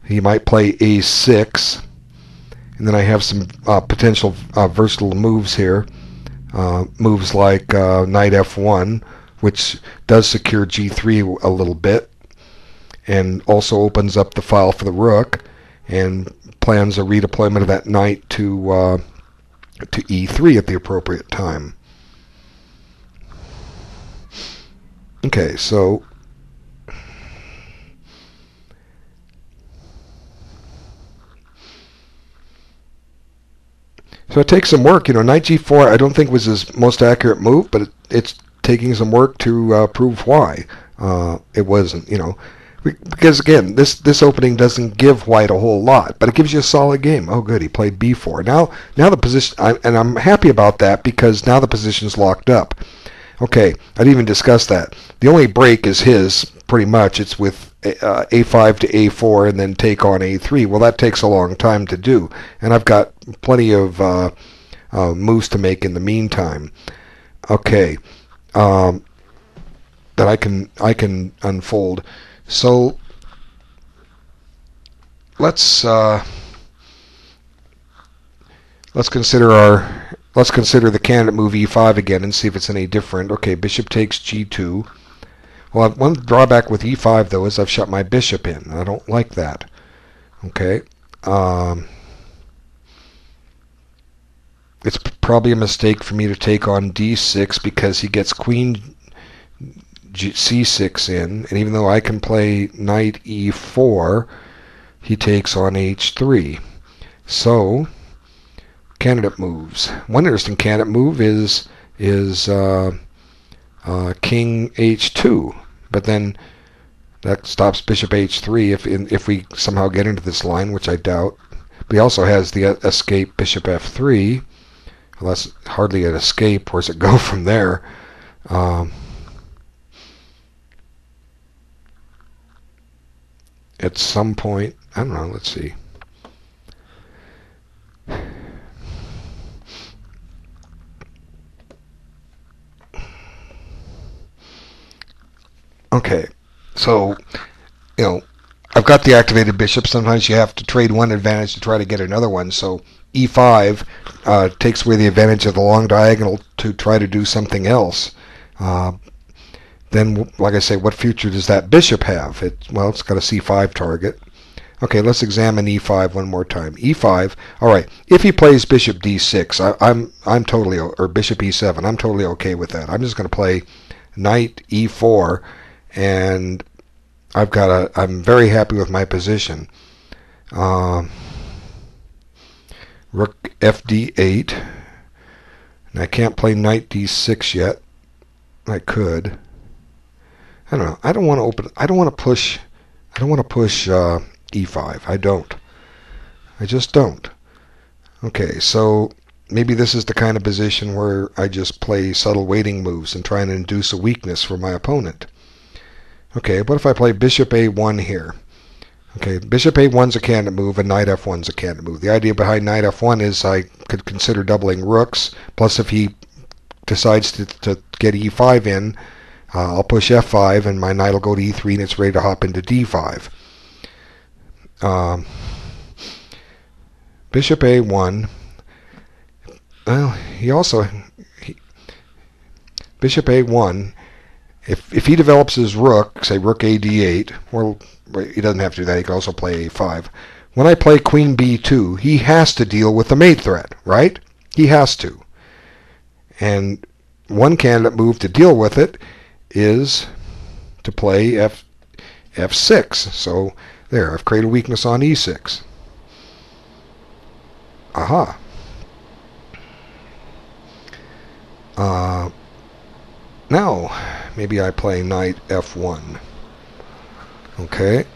He might play a6, and then I have some potential versatile moves here. Moves like knight f1, which does secure g3 a little bit, and also opens up the file for the rook, and plans a redeployment of that knight to e3 at the appropriate time. Okay, so it takes some work. Knight g4 I don't think was his most accurate move, but it's taking some work to prove why it wasn't. Because again, this opening doesn't give White a whole lot, but it gives you a solid game. Oh, good, he played b4. Now the position, and I'm happy about that because now the position's locked up. Okay, I didn't even discuss that. The only break is his, pretty much. It's with a5 to a4 and then take on a3. Well, that takes a long time to do, and I've got plenty of moves to make in the meantime. Okay, that I can unfold. So let's consider the candidate move e5 again and see if it's any different. Okay, bishop takes g2. Well, one drawback with e5 though is I've shut my bishop in. I don't like that. Okay, it's probably a mistake for me to take on d6 because he gets queen c6 in, and even though I can play knight e4, he takes on h3. So candidate moves. One interesting candidate move is king h2, but then that stops bishop h3 if we somehow get into this line, which I doubt. But he also has the escape bishop f3. Well, that's hardly an escape. Where's it go from there? At some point, I don't know, let's see. Okay, so, I've got the activated bishop. Sometimes you have to trade one advantage to try to get another one. So e5 takes away the advantage of the long diagonal to try to do something else. Then, like I say, what future does that bishop have? Well, it's got a c5 target. Okay, let's examine e5 one more time. e5. All right. If he plays bishop d6, I'm totally, or bishop e7, I'm totally okay with that. I'm just going to play knight e4, and I'm very happy with my position. Rook fd8, and I can't play knight d6 yet. I could. I don't know. I don't want to push e5. I just don't. Okay, so maybe this is the kind of position where I just play subtle waiting moves and try and induce a weakness for my opponent. Okay, what if I play bishop a1 here? Okay, bishop a1's a candidate move and knight f1's a candidate move. The idea behind knight f1 is I could consider doubling rooks, plus if he decides to get e5 in, I'll push f5 and my knight will go to e3 and it's ready to hop into d5. Bishop a1. Well, bishop a1. If he develops his rook, say rook a d8, well, he doesn't have to do that. He can also play a5. When I play queen b2, he has to deal with the mate threat, right? He has to. And one candidate move to deal with it is to play f6. So there, I've created a weakness on e6. Aha. Now, maybe I play knight f1. Okay.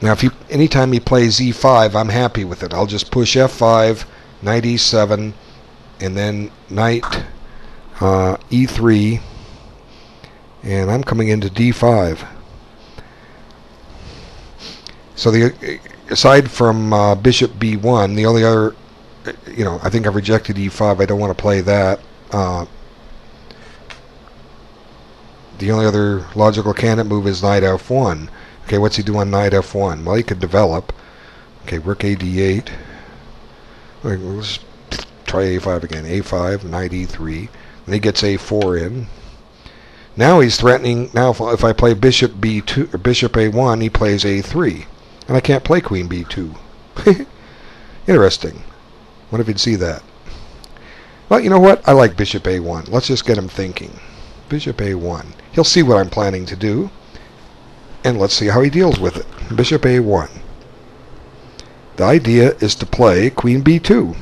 Now, anytime he plays e5, I'm happy with it. I'll just push f5, knight e7, and then knight e3, and I'm coming into d5. So aside from bishop b1, the only other, I think I've rejected e5. I don't want to play that. The only other logical candidate move is knight f1. Okay, what's he do on knight f1? Well, he could develop. Okay, rook a d8. Let's try a5 again. a5, knight e3. And he gets a4 in. Now he's threatening. Now if I play bishop b2 or bishop a1, he plays a3, and I can't play queen b2. Interesting. What if he'd see that? Well, you know what? I like bishop a1. Let's just get him thinking. Bishop a1. He'll see what I'm planning to do, and let's see how he deals with it. Bishop a1. The idea is to play queen b2.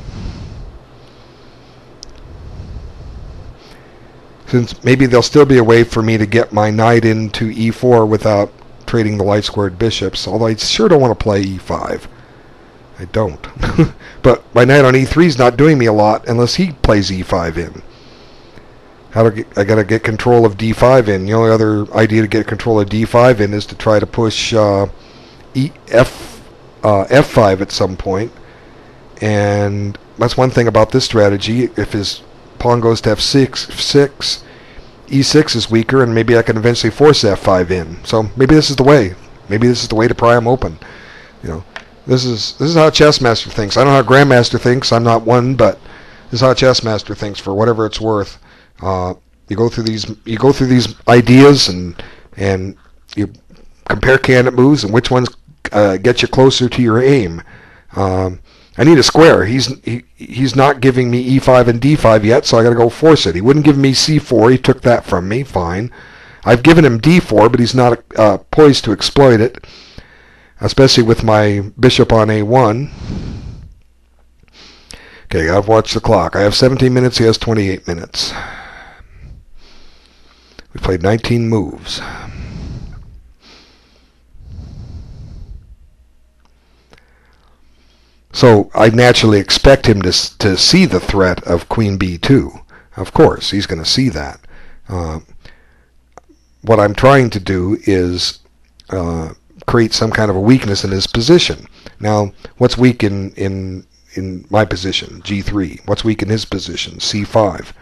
Since maybe there'll still be a way for me to get my knight into e4 without trading the light squared bishops, although I sure don't want to play e5. I don't. But my knight on e3 is not doing me a lot unless he plays e5 in. I got to get control of d5 in. The only other idea to get control of d5 in is to try to push f5 at some point. And that's one thing about this strategy. If his pawn goes to f6, e6 is weaker, and maybe I can eventually force f5 in. So maybe this is the way. Maybe this is the way to pry him open. This is how a chess master thinks. I don't know how a grandmaster thinks. I'm not one, but this is how a chess master thinks. For whatever it's worth, you go through these ideas and you compare candidate moves and which ones get you closer to your aim. I need a square. He's not giving me e5 and d5 yet, so I got to go force it. He wouldn't give me c4. He took that from me. Fine. I've given him d4, but he's not poised to exploit it, especially with my bishop on a1. Okay, I've watched the clock. I have 17 minutes. He has 28 minutes. We played 19 moves. So I naturally expect him to see the threat of queen b2. Of course, he's going to see that. What I'm trying to do is create some kind of a weakness in his position. Now, what's weak in my position? G3. What's weak in his position? C5.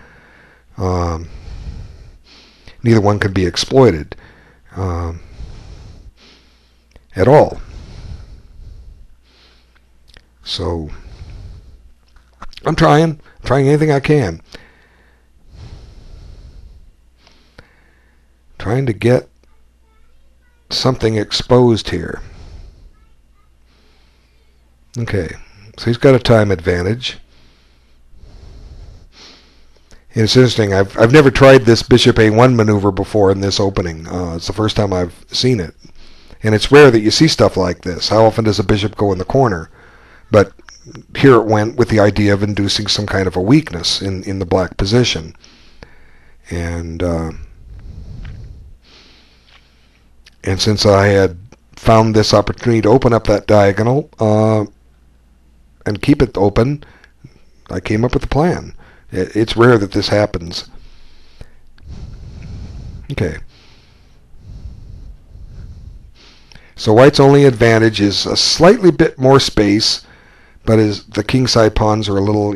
Neither one can be exploited at all. So I'm trying anything I can. Trying to get something exposed here. Okay, so he's got a time advantage. And it's interesting, I've never tried this bishop a1 maneuver before in this opening. It's the first time I've seen it. And it's rare that you see stuff like this. How often does a bishop go in the corner? But here it went with the idea of inducing some kind of a weakness in the black position. And since I had found this opportunity to open up that diagonal and keep it open, I came up with a plan. It's rare that this happens. Okay. So white's only advantage is a slightly bit more space, but the kingside pawns are a little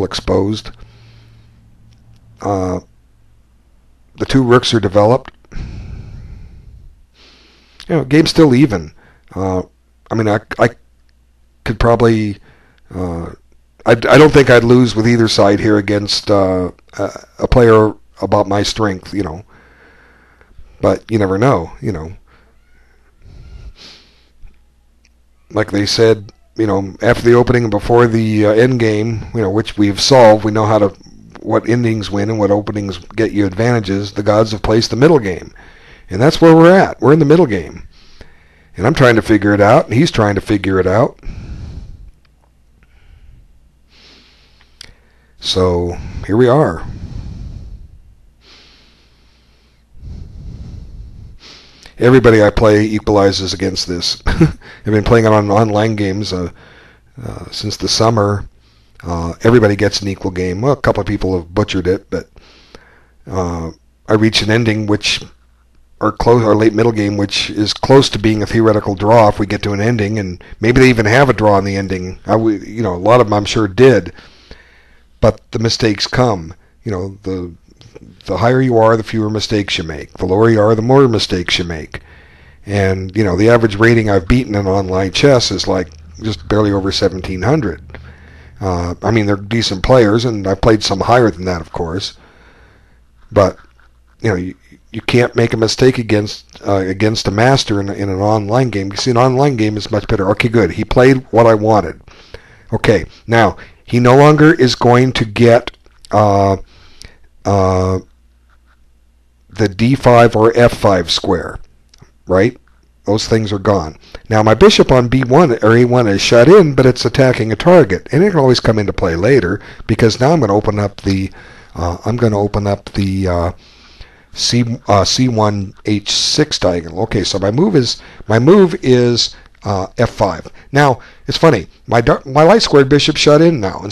exposed. The two rooks are developed. Game's still even. I mean, I could probably. I don't think I'd lose with either side here against a player about my strength. But you never know. Like they said, after the opening and before the end game, which we've solved, we know what endings win and what openings get you advantages. The gods have placed the middle game, and that's where we're at. We're in the middle game, and I'm trying to figure it out, and he's trying to figure it out. So here we are. Everybody I play equalizes against this. I've been playing it on online games since the summer. Everybody gets an equal game. Well, a couple of people have butchered it, but I reached an ending which our late middle game, which is close to being a theoretical draw if we get to an ending, and maybe they even have a draw in the ending. A lot of them I'm sure did, but the mistakes come. The higher you are, the fewer mistakes you make. The lower you are, the more mistakes you make. And the average rating I've beaten in online chess is like just barely over 1,700. I mean, they're decent players, and I've played some higher than that, of course. But you can't make a mistake against a master in an online game. You see, an online game is much better. Okay, good. He played what I wanted. Okay, now he no longer is going to get the d5 or f5 square, right? Those things are gone. Now my bishop on b1 or a1 is shut in, but it's attacking a target, and it can always come into play later because now I'm going to open up the c1 h6 diagonal. Okay, so my move is f5. Now it's funny. My light squared bishop shut in now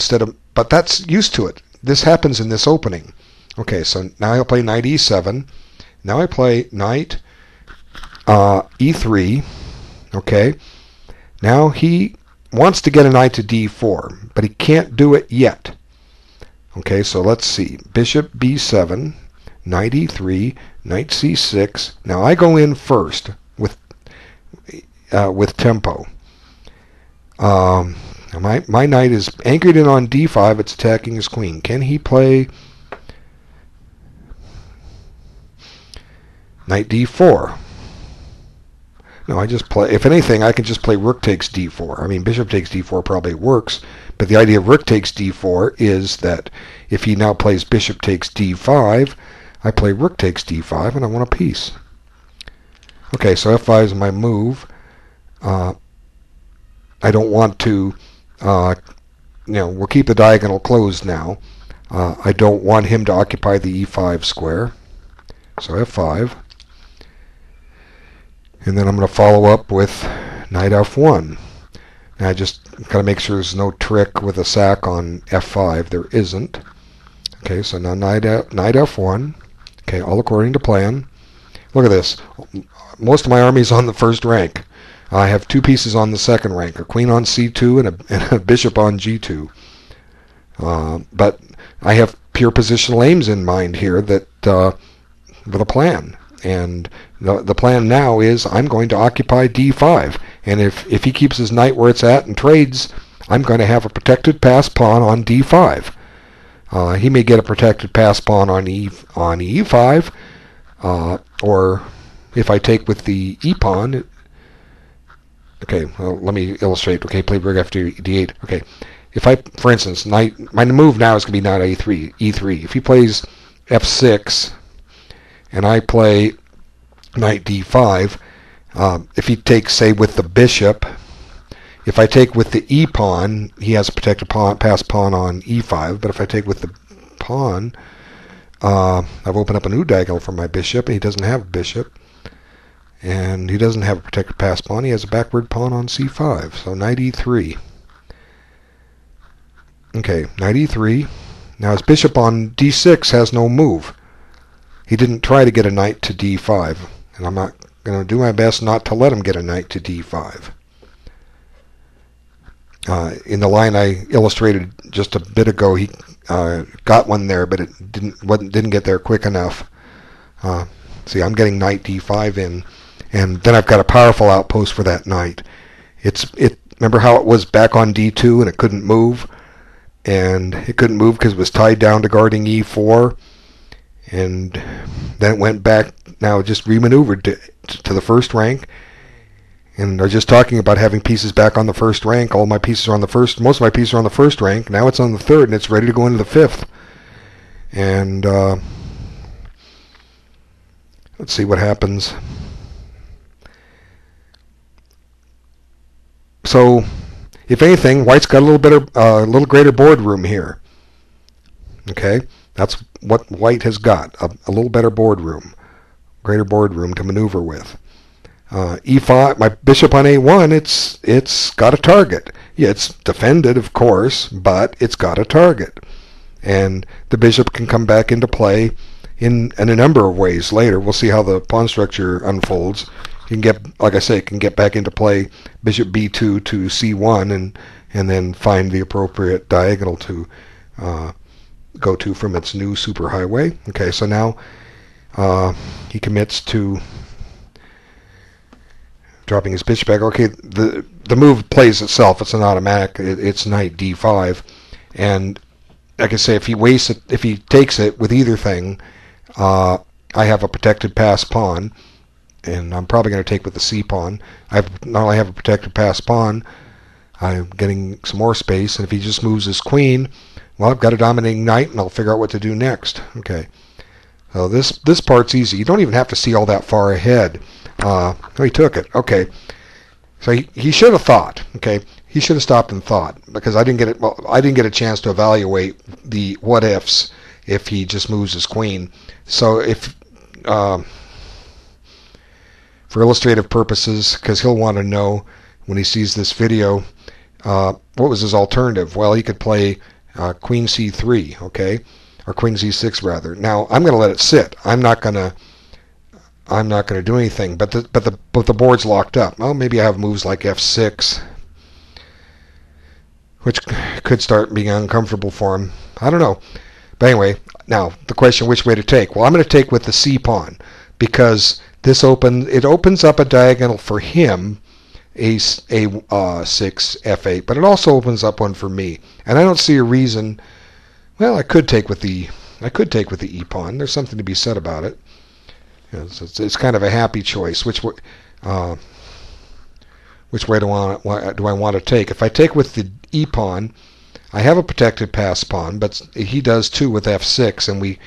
but that's used to it. This happens in this opening. Okay, so now I'll play knight e7. Now I play knight e3. Okay, now he wants to get a knight to d4, but he can't do it yet. Okay, so let's see. Bishop b7, knight e3, knight c6. Now I go in first with tempo. My knight is anchored in on d5. It's attacking his queen. Can he play knight d4? No, I just play. If anything, I can just play rook takes d4. I mean, bishop takes d4 probably works, but the idea of rook takes d4 is that if he now plays bishop takes d5, I play rook takes d5, and I want a piece. Okay, so f5 is my move. I don't want to. We'll keep the diagonal closed now. I don't want him to occupy the e5 square. So f5. And then I'm going to follow up with knight f1. Now I just got to make sure there's no trick with a sack on f5. There isn't. Okay, so now knight f1. Okay, all according to plan. Look at this. Most of my army is on the first rank. I have two pieces on the second rank, a queen on c2 and a bishop on g2. But I have pure positional aims in mind here that with a plan. And the plan now is I'm going to occupy d5. And if he keeps his knight where it's at and trades, I'm going to have a protected pass pawn on d5. He may get a protected pass pawn on e5, or if I take with the e pawn. Okay, well, let me illustrate. Okay, play rook after d8. Okay, if I, for instance, my move now is going to be knight e3. If he plays f6 and I play knight d5, if he takes, say, with the bishop, if I take with the e pawn, he has a protected pass pawn on e5. But if I take with the pawn, I've opened up a new diagonal for my bishop, and he doesn't have a bishop. And he doesn't have a protected pass pawn. He has a backward pawn on c5. So knight e3. Okay, knight e3. Now his bishop on d6 has no move. He didn't try to get a knight to d5. And I'm not going to do my best not to let him get a knight to d5. In the line I illustrated just a bit ago, he got one there, but it didn't get there quick enough. See, I'm getting knight d5 in, and then I've got a powerful outpost for that knight. Remember how it was back on d2 and it couldn't move? And it couldn't move because it was tied down to guarding e4, and then it went back. Now it just remaneuvered to the first rank. And they're just talking about having pieces back on the first rank. All my pieces are on the first. Most of my pieces are on the first rank. Now it's on the third, and it's ready to go into the fifth. And let's see what happens. So, if anything, White's got a little greater boardroom here. Okay, that's what White has got, a little better boardroom, greater boardroom to maneuver with. E5, my bishop on a1, it's got a target. Yeah, it's defended, of course, but it's got a target. And the bishop can come back into play. in a number of ways later. We'll see how the pawn structure unfolds. You can get, like I say, can get back into play bishop b2 to c1 and then find the appropriate diagonal to go to from its new superhighway. Okay, so now he commits to dropping his bishop back. Okay, the move plays itself. It's an automatic. It's knight d5, and like I say, if he wastes it, if he takes it with either thing, I have a protected pass pawn, and I'm probably going to take with the c pawn. Not only have a protected pass pawn, I'm getting some more space, and if he just moves his queen, well, I've got a dominating knight, and I'll figure out what to do next. Okay, so this part's easy. You don't even have to see all that far ahead. Oh, he took it. Okay, so he should have thought. Okay, he should have stopped and thought, because I didn't get it. Well, I didn't get a chance to evaluate the what ifs if he just moves his queen. So if for illustrative purposes, because he'll want to know when he sees this video, what was his alternative? Well, he could play queen c3, okay, or queen c6 rather. Now I'm going to let it sit. I'm not going to do anything. But the board's locked up. Well, maybe I have moves like f6, which could start being uncomfortable for him. I don't know. But anyway, now the question: which way to take? Well, I'm going to take with the c pawn, because it opens up a diagonal for him, a6 f8, but it also opens up one for me, and I don't see a reason. Well, I could take with the e pawn. There's something to be said about it. You know, it's kind of a happy choice. Which way do I want to take? If I take with the e pawn, I have a protected pass pawn, but he does too with f6, and we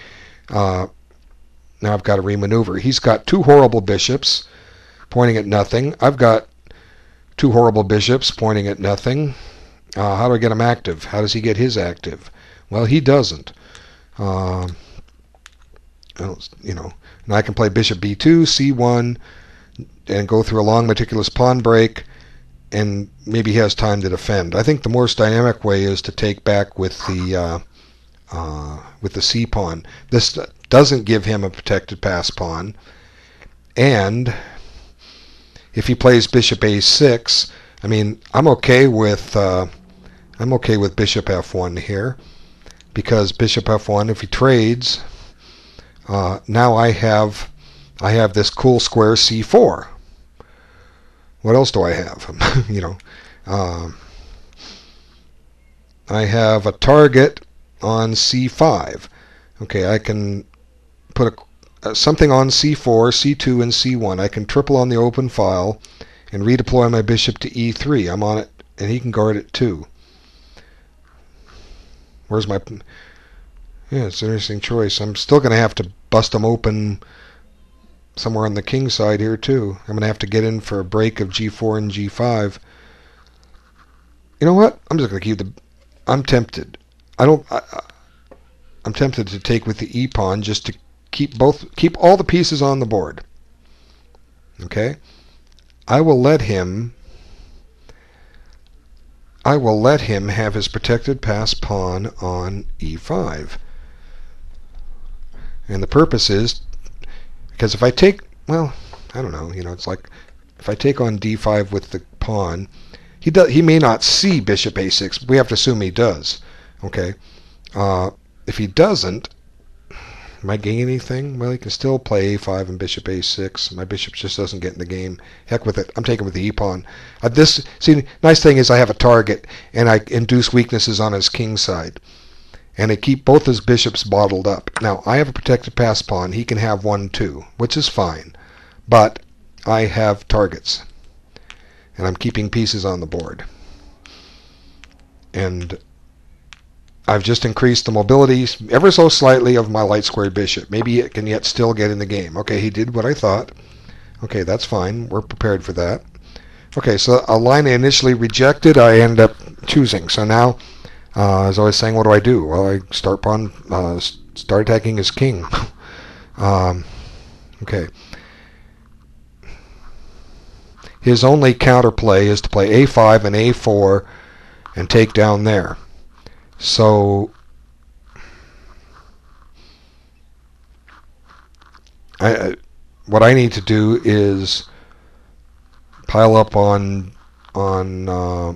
now I've got to remaneuver. He's got two horrible bishops pointing at nothing. I've got two horrible bishops pointing at nothing. How do I get him active? How does he get his active? Well, he doesn't. You know, and I can play bishop b2, c1, and go through a long meticulous pawn break, and maybe he has time to defend. I think the most dynamic way is to take back with the c pawn. This doesn't give him a protected pass pawn, and if he plays bishop a6, I mean, I'm okay with bishop f1 here, because bishop f1, if he trades, now I have this cool square c4. What else do I have? You know, I have a target on c5. Okay, I can put something on c4, c2, and c1. I can triple on the open file and redeploy my bishop to e3. I'm on it, and he can guard it too. Where's my... Yeah, it's an interesting choice. I'm still going to have to bust him open somewhere on the king side here too. I'm going to have to get in for a break of g4 and g5. You know what? I'm just going to keep the... I'm tempted. I'm tempted to take with the e pawn just to keep all the pieces on the board. Okay? I will let him have his protected pass pawn on e5. And the purpose is, because if I take, well, I don't know, you know, it's like if I take on d5 with the pawn, he may not see bishop a6. We have to assume he does. Okay? If he doesn't, am I gaining anything? Well, he can still play a5 and bishop a6. My bishop just doesn't get in the game. Heck with it. I'm taking with the e-pawn. See, nice thing is I have a target, and I induce weaknesses on his king side. And I keep both his bishops bottled up. Now, I have a protected pass pawn. He can have one too, which is fine. But I have targets. And I'm keeping pieces on the board. And I've just increased the mobility ever so slightly of my light squared bishop. Maybe it can yet still get in the game. Okay, he did what I thought. Okay, that's fine. We're prepared for that. Okay, so a line I initially rejected, I end up choosing. So now, as I was saying, what do I do? Well, I start attacking his king. Okay. His only counterplay is to play a5 and a4 and take down there. So what I need to do is pile up on I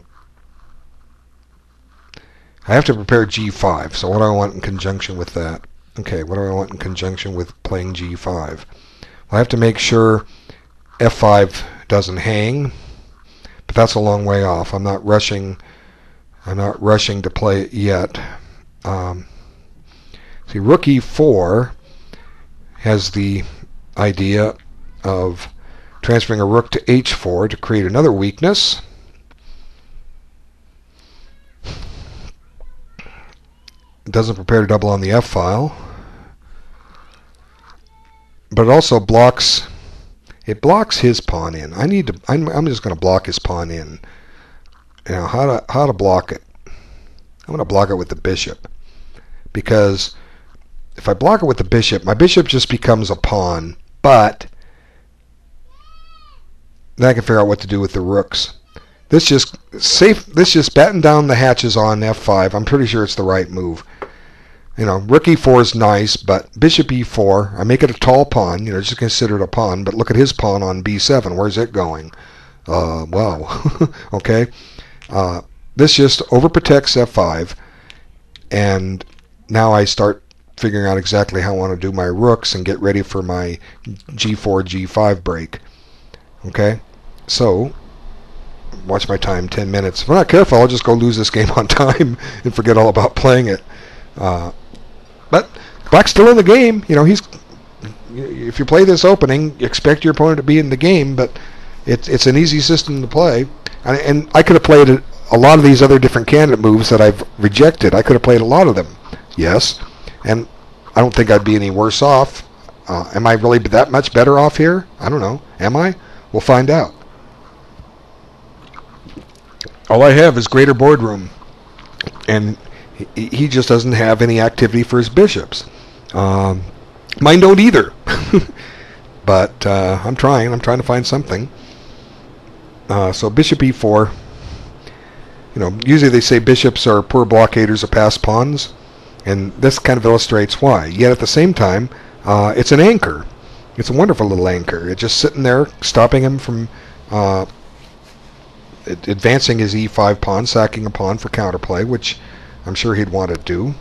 have to prepare G5. So what do I want in conjunction with that? Okay, what do I want in conjunction with playing G5? Well, I have to make sure F5 doesn't hang, but that's a long way off. I'm not rushing to play it yet. See, Rook E4 has the idea of transferring a rook to H4 to create another weakness. It doesn't prepare to double on the F file, but it also blocks. It blocks his pawn in. I'm just going to block his pawn in. Now, how to block it? I'm going to block it with the bishop, because if I block it with the bishop, my bishop just becomes a pawn, but then I can figure out what to do with the rooks. This just batten down the hatches on F5. I'm pretty sure it's the right move. You know, Rook E4 is nice, but Bishop E4, I make it a tall pawn. You know, just consider it a pawn. But look at his pawn on B7. Where's it going? Wow. Okay. This just overprotects F5, and now I start figuring out exactly how I want to do my rooks and get ready for my G4, G5 break. Okay. So, watch my time, 10 minutes. If I'm not careful, I'll just go lose this game on time and forget all about playing it. But Black's still in the game. You know, if you play this opening, you expect your opponent to be in the game, but it's an easy system to play. And I could have played a lot of these other different candidate moves that I've rejected. I could have played a lot of them, yes. And I don't think I'd be any worse off. Am I really that much better off here? I don't know. Am I? We'll find out. All I have is greater boardroom, and he just doesn't have any activity for his bishops. Mine don't either. But I'm trying to find something. So Bishop E4. You know, usually they say bishops are poor blockaders of passed pawns, and this kind of illustrates why. Yet at the same time, it's an anchor. It's a wonderful little anchor. It's just sitting there, stopping him from advancing his E5 pawn, sacking a pawn for counterplay, which I'm sure he'd want to do.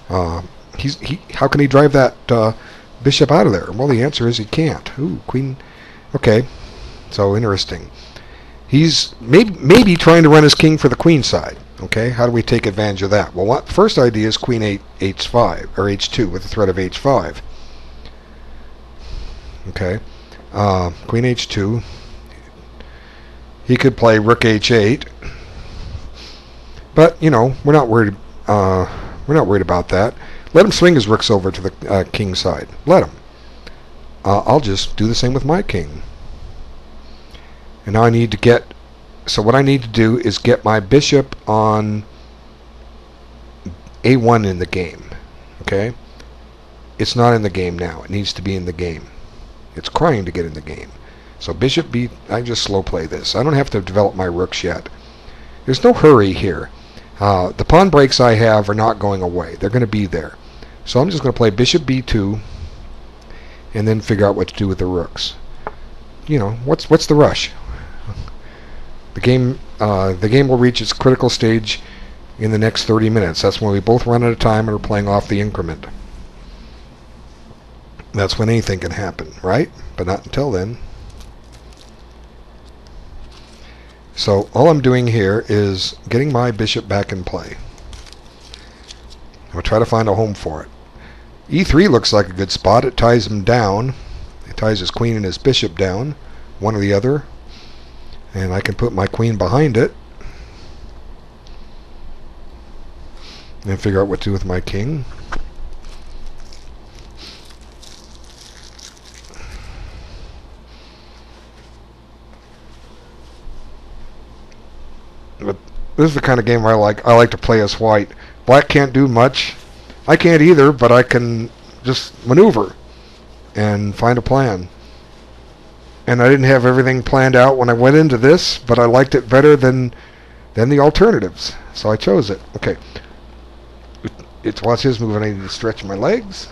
How can he drive that bishop out of there? Well, the answer is he can't. Ooh, queen. Okay, so interesting. He's maybe trying to run his king for the queen side. Okay, how do we take advantage of that? Well, first idea is queen H5 or H2 with the threat of H5. Okay, queen H2. He could play rook H8, but you know we're not worried. We're not worried about that. Let him swing his rooks over to the king side. Let him. I'll just do the same with my king. And now I need to get. So what I need to do is get my bishop on A1 in the game. Okay. It's not in the game now. It needs to be in the game. It's crying to get in the game. So bishop B, I just slow play this. I don't have to develop my rooks yet. There's no hurry here. The pawn breaks I have are not going away. They're going to be there. So I'm just going to play bishop B2 and then figure out what to do with the rooks. You know, what's the rush? The game will reach its critical stage in the next 30 minutes. That's when we both run out of time and are playing off the increment. That's when anything can happen, right? But not until then. So all I'm doing here is getting my bishop back in play. I'll try to find a home for it. E3 looks like a good spot. It ties him down. It ties his queen and his bishop down, one or the other. And I can put my queen behind it and figure out what to do with my king. But this is the kind of game I like to play as white. Black can't do much. I can't either, but I can just maneuver and find a plan. And I didn't have everything planned out when I went into this, but I liked it better than the alternatives, so I chose it. Okay. Watch his move, and I need to stretch my legs.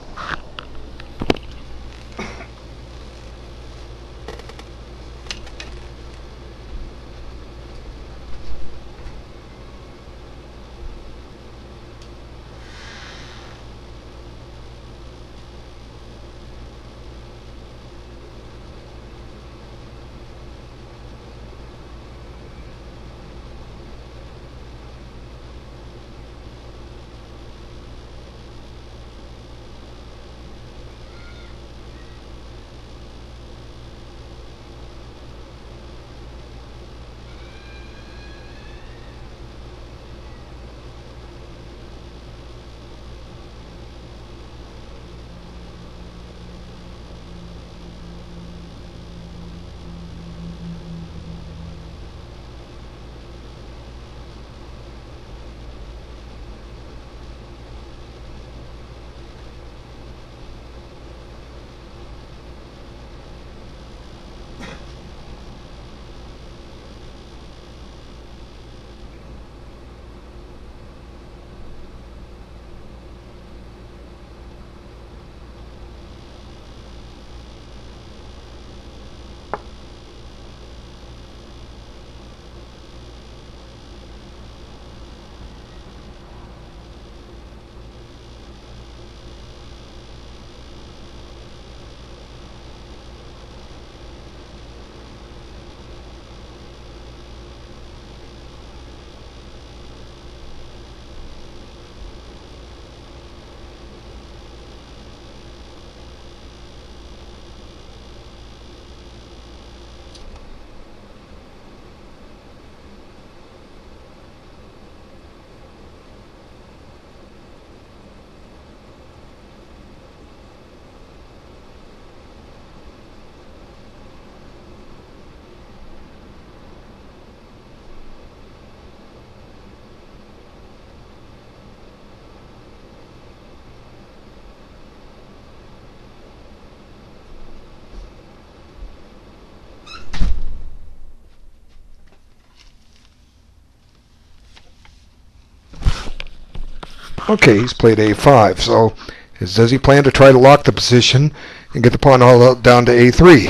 Okay, he's played a5. So does he plan to try to lock the position and get the pawn all down to a3?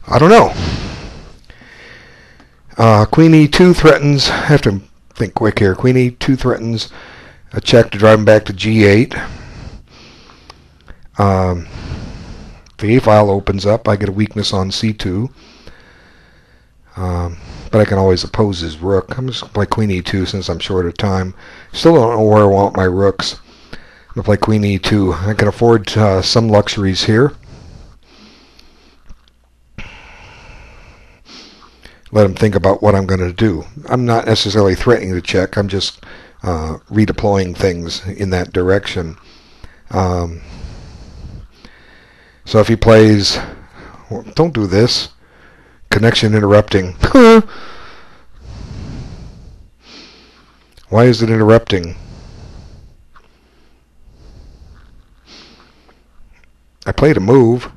I don't know. Queen e2 threatens. I have to think quick here. Queen e2 threatens a check to drive him back to g8. The a file opens up. I get a weakness on c2. But I can always oppose his rook. I'm just going to play queen e2 since I'm short of time. Still don't know where I want my rooks. I'm going to play queen e2. I can afford some luxuries here. Let him think about what I'm going to do. I'm not necessarily threatening to check. I'm just redeploying things in that direction. So if he plays... Well, don't do this. Connection interrupting. Why is it interrupting? I played a move.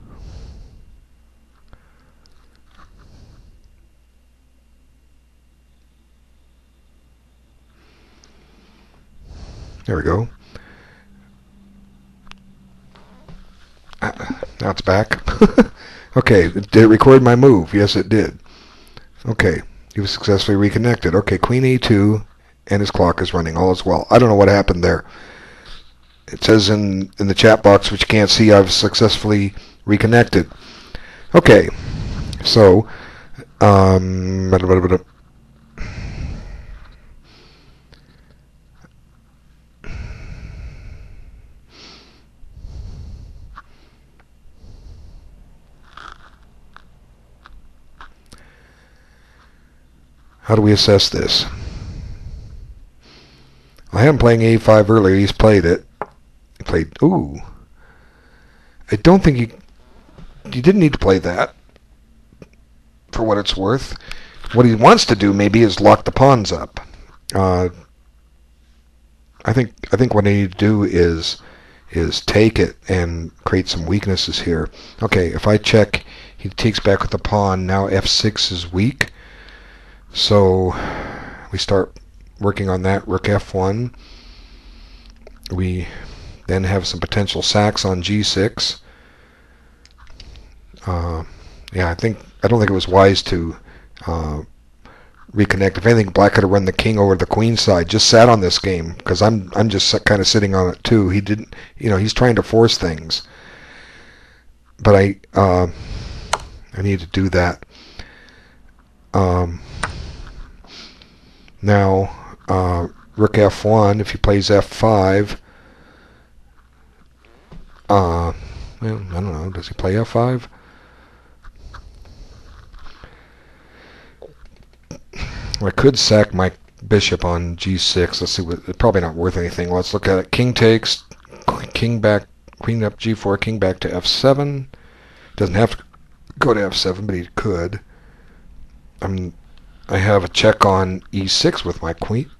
There we go. Now it's back. Okay, did it record my move? Yes, it did. Okay, he was successfully reconnected. Okay, queen e2, and his clock is running. All is well. I don't know what happened there. It says in the chat box, which you can't see, I've successfully reconnected. Okay, so how do we assess this? I had him playing a5 earlier. He's played it. He played... Ooh. I don't think he didn't need to play that, for what it's worth. What he wants to do, maybe, is lock the pawns up. I think what I need to do is take it and create some weaknesses here. Okay, if I check, he takes back with the pawn. Now f6 is weak. So we start working on that. Rook f1. We then have some potential sacks on g6. Yeah, I don't think it was wise to reconnect. If anything, Black could have run the king over the queen side. Just sat on this game because I'm just kind of sitting on it too. He didn't, he's trying to force things, but I need to do that. Now, rook f1, if he plays f5, well, I don't know, does he play f5? Well, I could sack my bishop on g6. Let's see, it's probably not worth anything. Let's look at it. King takes, king back, queen up g4, king back to f7. Doesn't have to go to f7, but he could. I have a check on e6 with my queen,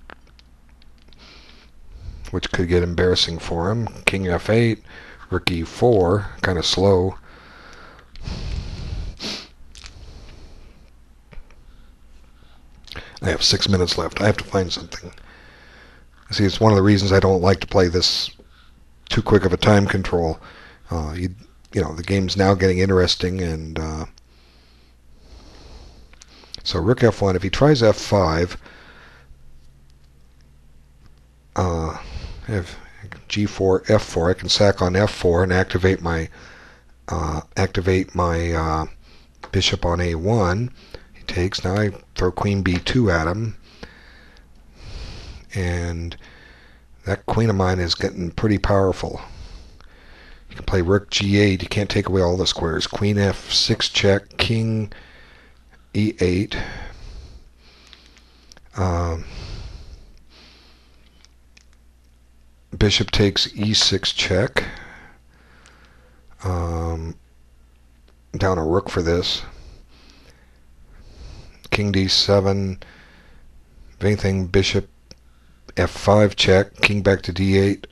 which could get embarrassing for him. King f8, rook e4, kind of slow. I have 6 minutes left. I have to find something. See, it's one of the reasons I don't like to play this too quick of a time control. The game's now getting interesting, and so rook f1. If he tries f5, I have g4, f4. I can sack on f4 and activate my bishop on a1. He takes. Now I throw queen b2 at him, and that queen of mine is getting pretty powerful. You can play rook g8. You can't take away all the squares. Queen f6 check. King e8. Bishop takes e6 check. Down a rook for this. King d7. If anything, bishop f5 check. King back to d8.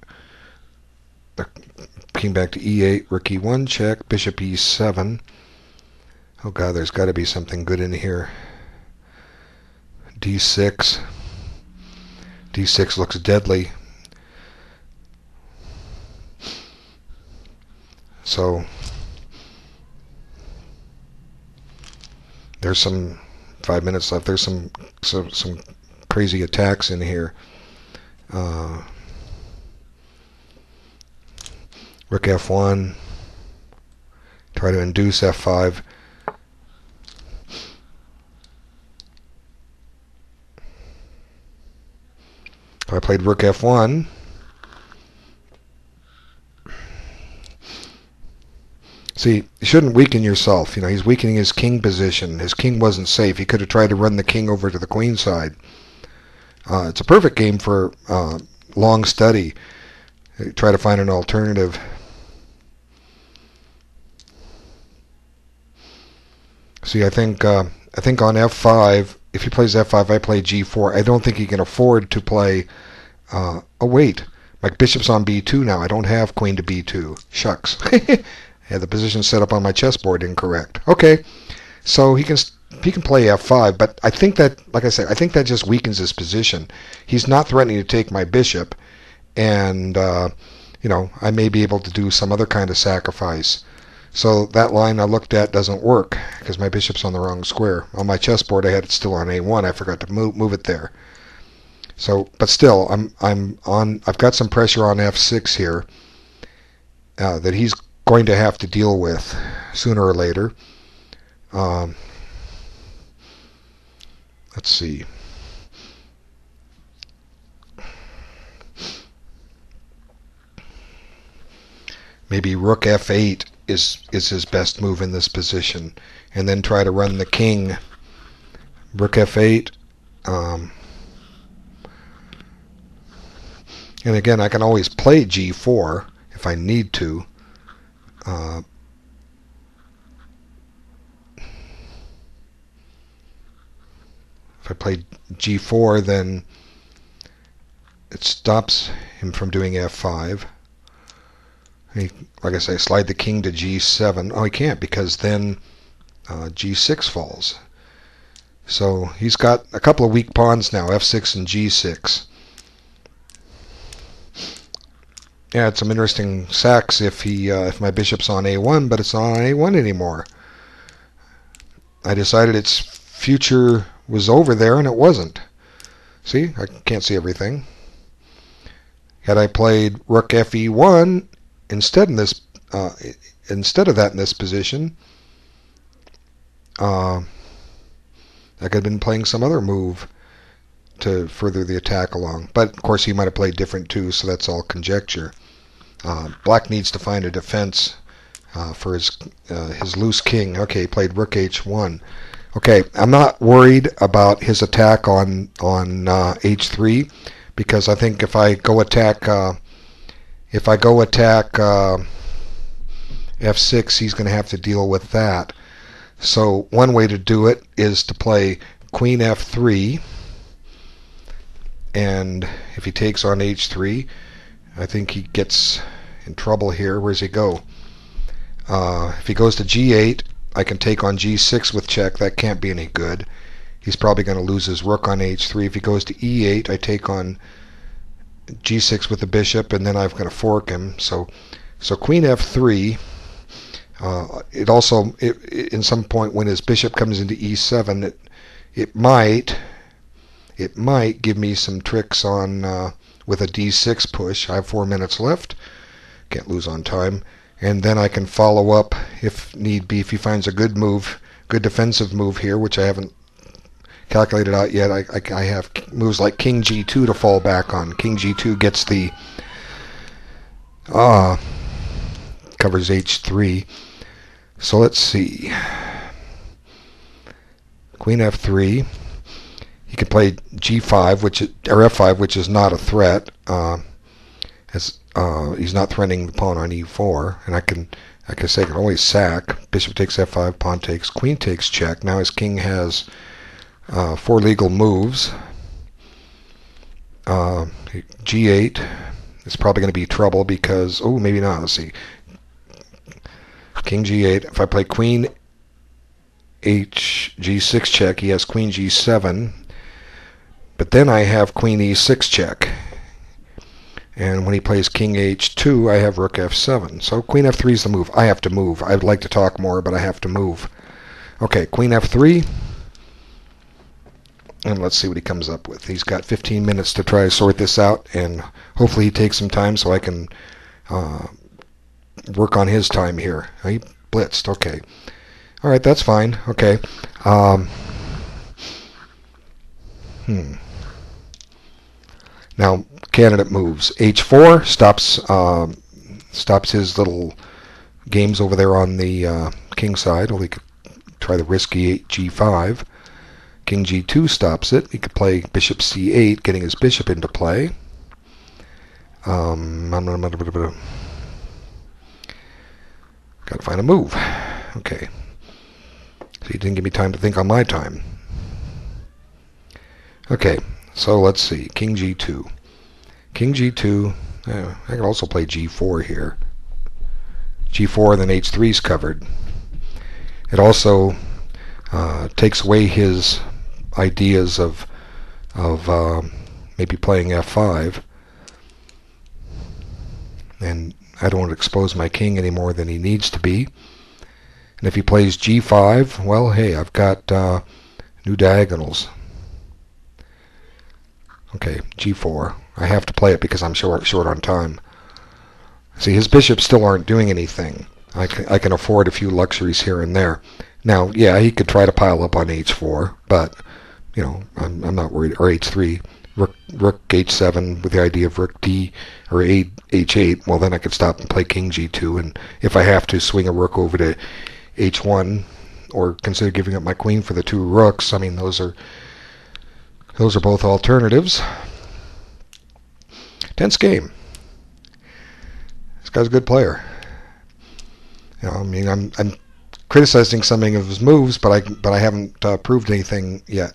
King back to e8. Rook e1 check. Bishop e7. Oh god, there's got to be something good in here. d6. d6 looks deadly. So there's some 5 minutes left. There's some crazy attacks in here. Rook F1. Try to induce F5. If I played Rook F1, see, you shouldn't weaken yourself. You know, he's weakening his king position. His king wasn't safe. He could have tried to run the king over to the queen side. It's a perfect game for long study. Try to find an alternative. See, I think on F5, if he plays F5, I play G4. I don't think he can afford to play. Oh wait, my bishop's on B2 now. I don't have queen to B2. Shucks. I had the position set up on my chessboard incorrect. Okay, so he can play F5, but I think that, like I said, I think that just weakens his position. He's not threatening to take my bishop, and you know, I may be able to do some other kind of sacrifice. So that line I looked at doesn't work because my bishop's on the wrong square. On my chessboard, I had it still on A1. I forgot to move it there. So, but still, I've got some pressure on F6 here that he's going to have to deal with sooner or later. Let's see. Maybe Rook F8 is his best move in this position, and then try to run the king. Rook F8. And again, I can always play G4 if I need to. If I play G4, then it stops him from doing F5. Like I say, slide the king to G7. Oh, he can't, because then G6 falls. So he's got a couple of weak pawns now, F6 and G6. Yeah, it's some interesting sacks if my bishop's on A1, but it's not on A1 anymore. I decided its future was over there, and it wasn't. See, I can't see everything. Had I played Rook FE1 instead of that in this position, I could have been playing some other move to further the attack along. But of course he might have played different too, so that's all conjecture. Black needs to find a defense for his loose king. Okay, he played Rook H1. Okay, I'm not worried about his attack on H3, because I think if I go attack F6, he's going to have to deal with that. So one way to do it is to play Queen F3, and if he takes on H3, I think he gets in trouble here. Where does he go? If he goes to G8, I can take on G6 with check. That can't be any good. He's probably going to lose his rook on H3. If he goes to E8, I take on G6 with the bishop, and then I've got to fork him. So Queen F3. It also, in some point when his bishop comes into E7, it might give me some tricks on with a D6 push. I have 4 minutes left. Can't lose on time. And then I can follow up if need be. If he finds a good move, good defensive move here, which I haven't calculated out yet. I have moves like King G2 to fall back on. King G2 gets the covers H3. So let's see. Queen F3. He can play G5, or F5, which is not a threat. He's not threatening the pawn on E4, and I can always sack. Bishop takes F5, pawn takes, queen takes check. Now his king has 4 legal moves. G8 is probably going to be trouble because, oh, maybe not. Let's see. King G8. If I play Queen G6 check, he has Queen G7. But then I have Queen E6 check. And when he plays king h2, I have rook f7. So queen f3 is the move. I have to move. I'd like to talk more, but I have to move. Okay, queen f3. And let's see what he comes up with. He's got 15 minutes to try to sort this out, and hopefully he takes some time so I can work on his time here. He blitzed. Okay. All right, that's fine. Okay. Now, candidate moves. h4 stops his little games over there on the king side. Well, he could try the risky g5. King g2 stops it. He could play bishop c8, getting his bishop into play. Gotta find a move. Okay. So he didn't give me time to think on my time. Okay, so let's see. King g2. King g2. I can also play g4 here. g4, then h3 is covered. It also takes away his ideas of maybe playing f5, and I don't want to expose my king any more than he needs to be. And if he plays g5, well, hey, I've got new diagonals. Okay, g4. I have to play it because I'm short on time. See, his bishops still aren't doing anything. I can afford a few luxuries here and there. Now, yeah, he could try to pile up on h4, but you know, I'm not worried. Or h3, rook h7 with the idea of rook d or h8. Well, then I could stop and play king g2, and if I have to swing a rook over to h1 or consider giving up my queen for the two rooks, I mean, those are both alternatives. Tense game. This guy's a good player. You know, I mean, I'm criticizing something of his moves, but I haven't proved anything yet.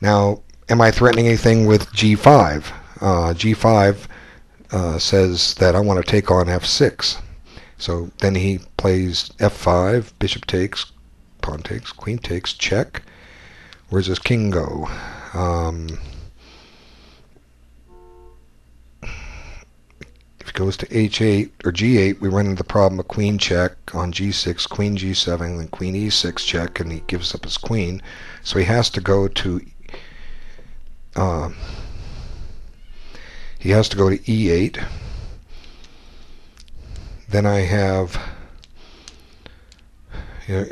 Now, am I threatening anything with g5? G5 says that I want to take on f6. So then he plays f5, bishop takes, pawn takes, queen takes, check. Where's his king go? If it goes to h8 or g8, we run into the problem of queen check on g6, queen g7, then queen e6 check, and he gives up his queen. So he has to go to e8. Then I have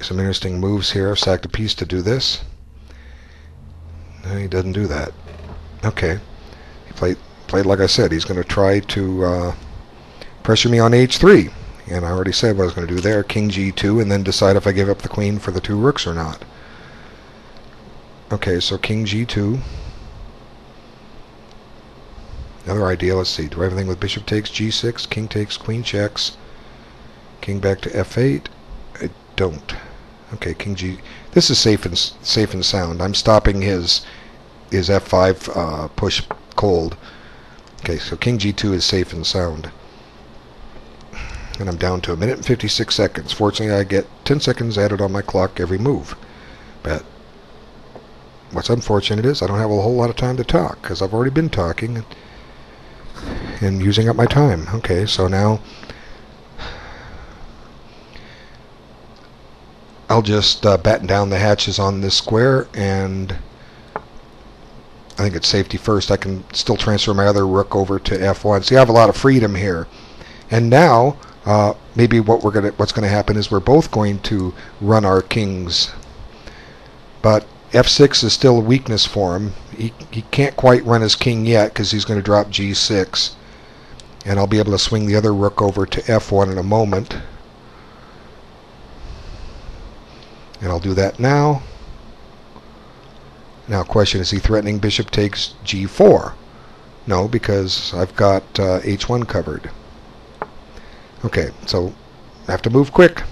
some interesting moves here. I've sacked a piece to do this. No, he doesn't do that. Okay. He played like I said. He's going to try to pressure me on h3. And I already said what I was going to do there. King g2, and then decide if I give up the queen for the two rooks or not. Okay, so king g2. Another idea. Let's see. Do I have anything with bishop takes, g6, king takes, queen checks, king back to f8? I don't. Okay, king g. This is safe and sound. I'm stopping his f5 push cold. Okay, so king g2 is safe and sound. And I'm down to 1 minute and 56 seconds. Fortunately, I get 10 seconds added on my clock every move. But what's unfortunate is I don't have a whole lot of time to talk, because I've already been talking and using up my time. Okay, so now I'll just batten down the hatches on this square, and I think it's safety first. I can still transfer my other rook over to f1. See, I have a lot of freedom here. And now maybe what's gonna happen is we're both going to run our kings, but f6 is still a weakness for him. He can't quite run his king yet because he's going to drop g6, and I'll be able to swing the other rook over to f1 in a moment, and I'll do that now. Now, question, is he threatening bishop takes g4? No, because I've got h1 covered. Okay, so I have to move quick.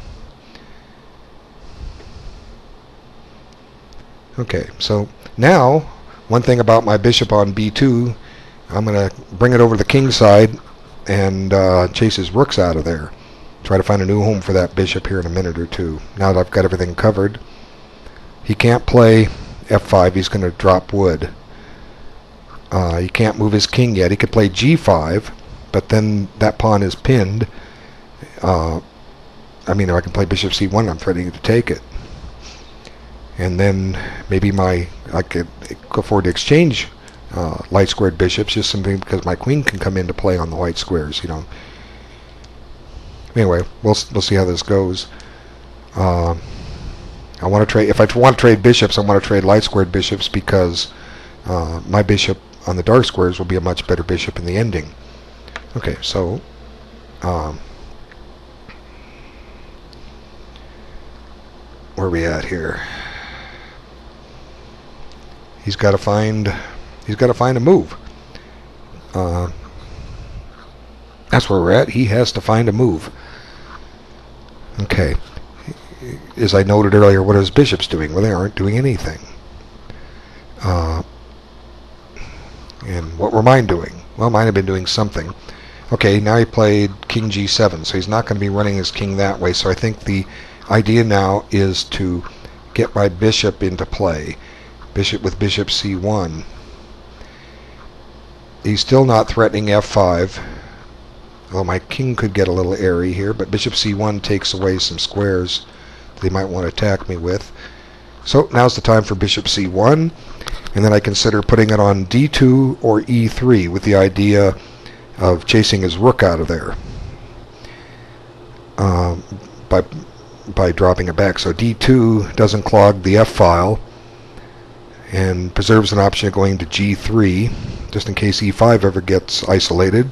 Okay, so now, one thing about my bishop on b2, I'm going to bring it over to the king side and chase his rooks out of there. Try to find a new home for that bishop here in a minute or two. Now that I've got everything covered, he can't play f5. He's going to drop wood. He can't move his king yet. He could play g5, but then that pawn is pinned. I mean, if I can play bishop c1, I'm threatening to take it. And then maybe I could afford to exchange light squared bishops, just simply because my queen can come into play on the white squares, you know. Anyway, we'll see how this goes. I want to trade. If I want to trade bishops, I want to trade light squared bishops because my bishop on the dark squares will be a much better bishop in the ending. Okay, so where are we at here? He's got to find a move. That's where we're at. He has to find a move. Okay. As I noted earlier, what are his bishops doing? Well, they aren't doing anything. And what were mine doing? Well, mine have been doing something. Okay, now he played king g7, so he's not going to be running his king that way. So I think the idea now is to get my bishop into play. Bishop with bishop c1. He's still not threatening f5. Well, my king could get a little airy here, but bishop c1 takes away some squares they might want to attack me with. So now's the time for bishop c1, and then I consider putting it on d2 or e3 with the idea of chasing his rook out of there by dropping it back. So d2 doesn't clog the f-file and preserves an option of going to g3 just in case e5 ever gets isolated.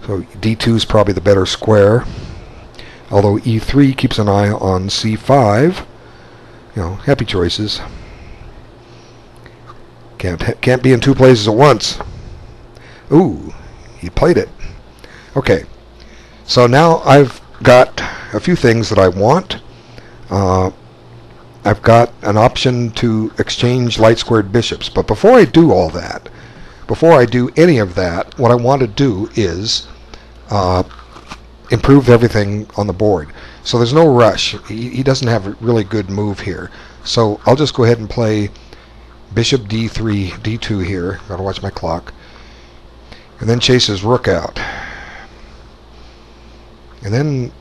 So d2 is probably the better square, although e3 keeps an eye on c5. You know, happy choices. Can't be in two places at once. Ooh, he played it. Okay, so now I've got a few things that I want. I've got an option to exchange light squared bishops, but before I do all that, before I do any of that, what I want to do is improve everything on the board. So there's no rush. He doesn't have a really good move here. So I'll just go ahead and play bishop d3, d2 here. Gotta watch my clock. And then chase his rook out. And then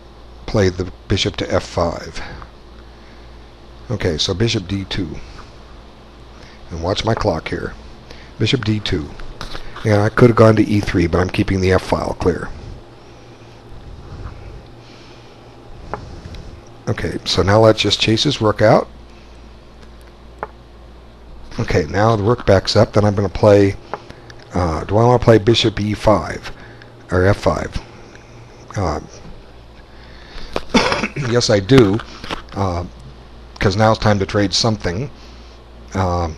play the bishop to f5. Okay, so bishop d2. And watch my clock here. Bishop d2. Yeah, I could have gone to e3, but I'm keeping the f-file clear. Okay, so now let's just chase his rook out. Okay, now the rook backs up, then I'm going to play, do I want to play bishop e5, or f5? Yes, I do, because now it's time to trade something. Then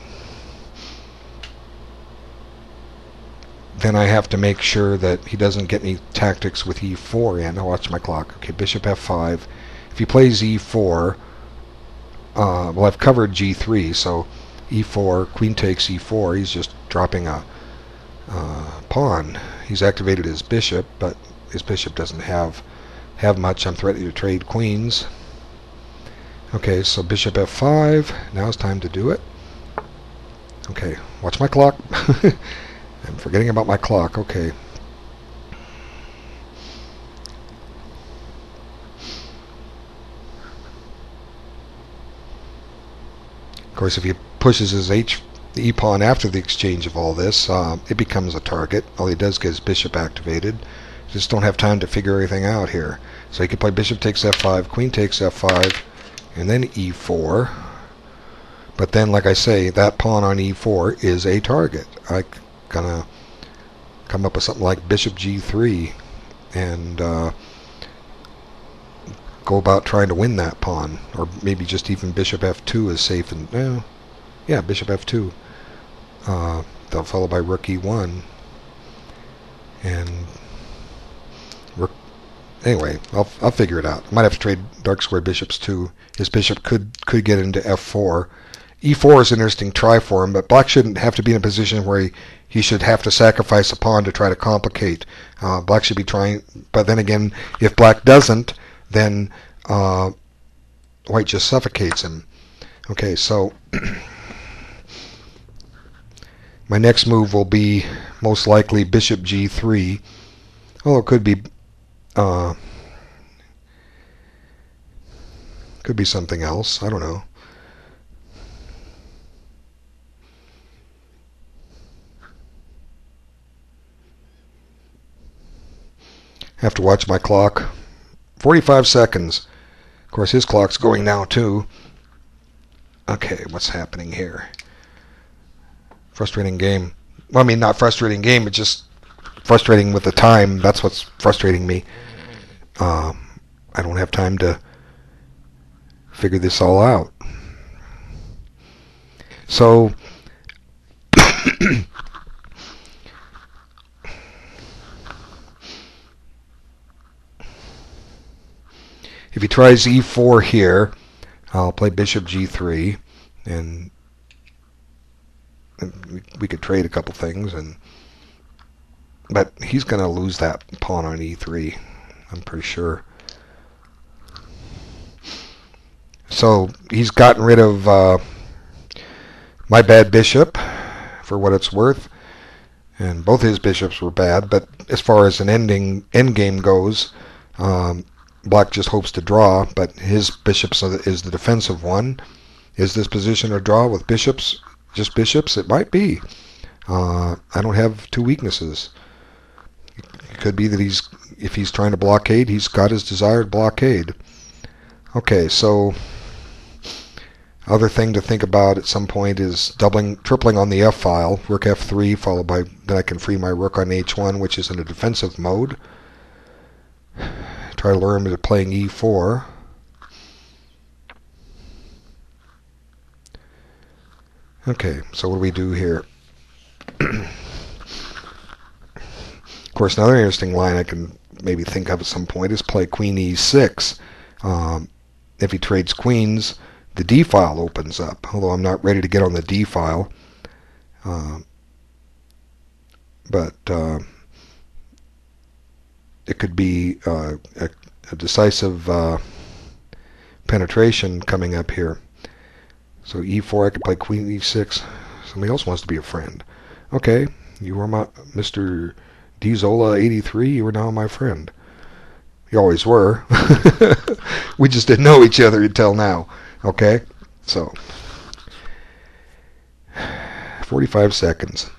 I have to make sure that he doesn't get any tactics with e4 in. I'll watch my clock. Okay, bishop f5. If he plays e4, well, I've covered g3, so e4, queen takes e4. He's just dropping a pawn. He's activated his bishop, but his bishop doesn't have much. I'm threatening to trade queens. Okay, so bishop f5. Now it's time to do it. Okay, watch my clock. I'm forgetting about my clock. Okay. Of course, if he pushes his e pawn after the exchange of all this, it becomes a target. All he does get his bishop activated. Just don't have time to figure everything out here. So he could play bishop takes f5, queen takes f5, and then e4. But then, like I say, that pawn on e4 is a target. I'm gonna come up with something like bishop g3 and go about trying to win that pawn, or maybe just even bishop f2 is safe. And yeah, bishop f2. They'll follow by rook e1 and rook. Anyway, I'll figure it out. I might have to trade dark square bishops too. His bishop could get into f4. e4 is an interesting try for him, but black shouldn't have to be in a position where he should have to sacrifice a pawn to try to complicate. Black should be trying, but then again, if black doesn't, then white just suffocates him. Okay, so My next move will be most likely bishop g3. Although it could be something else. I don't know. Have to watch my clock. 45 seconds. Of course, his clock's going now too. Okay, what's happening here? Frustrating game. Well, I mean, not frustrating game, but just frustrating with the time. That's what's frustrating me. I don't have time to figure this all out. So if he tries e4 here, I'll play bishop g3, and we could trade a couple things, but he's going to lose that pawn on e3, I'm pretty sure. So he's gotten rid of my bad bishop, for what it's worth, and both his bishops were bad, but as far as an endgame goes, Black just hopes to draw, but his bishop is the defensive one. Is this position a draw with bishops? Just bishops? It might be. I don't have two weaknesses. It could be that if he's trying to blockade, he's got his desired blockade. Okay, so other thing to think about at some point is tripling on the F file, rook F3, followed by, then I can free my rook on H1, which is in a defensive mode. Try to lure him into playing e4. Okay, so what do we do here? Of course, another interesting line I can maybe think of at some point is play queen e6. If he trades queens, the d file opens up, although I'm not ready to get on the d file. But it could be a decisive penetration coming up here. So e4, I could play queen e6. Somebody else wants to be a friend. Okay, you were my Mr. Dzola83. You are now my friend. You always were. We just didn't know each other until now. Okay, so 45 seconds.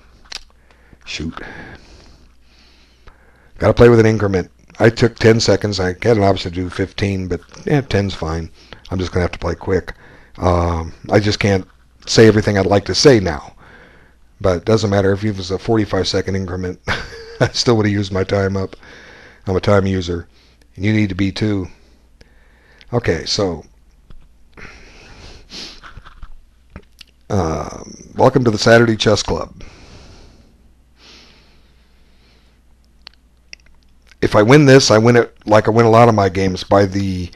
Shoot. Got to play with an increment. I took 10 seconds. I had an option to do 15, but 10's fine. I'm just going to have to play quick. I just can't say everything I'd like to say now. But it doesn't matter if it was a 45-second increment. I still would have used my time up. I'm a time user. And you need to be too. Okay, so welcome to the Saturday Chess Club. If I win this, I win it like I win a lot of my games, by the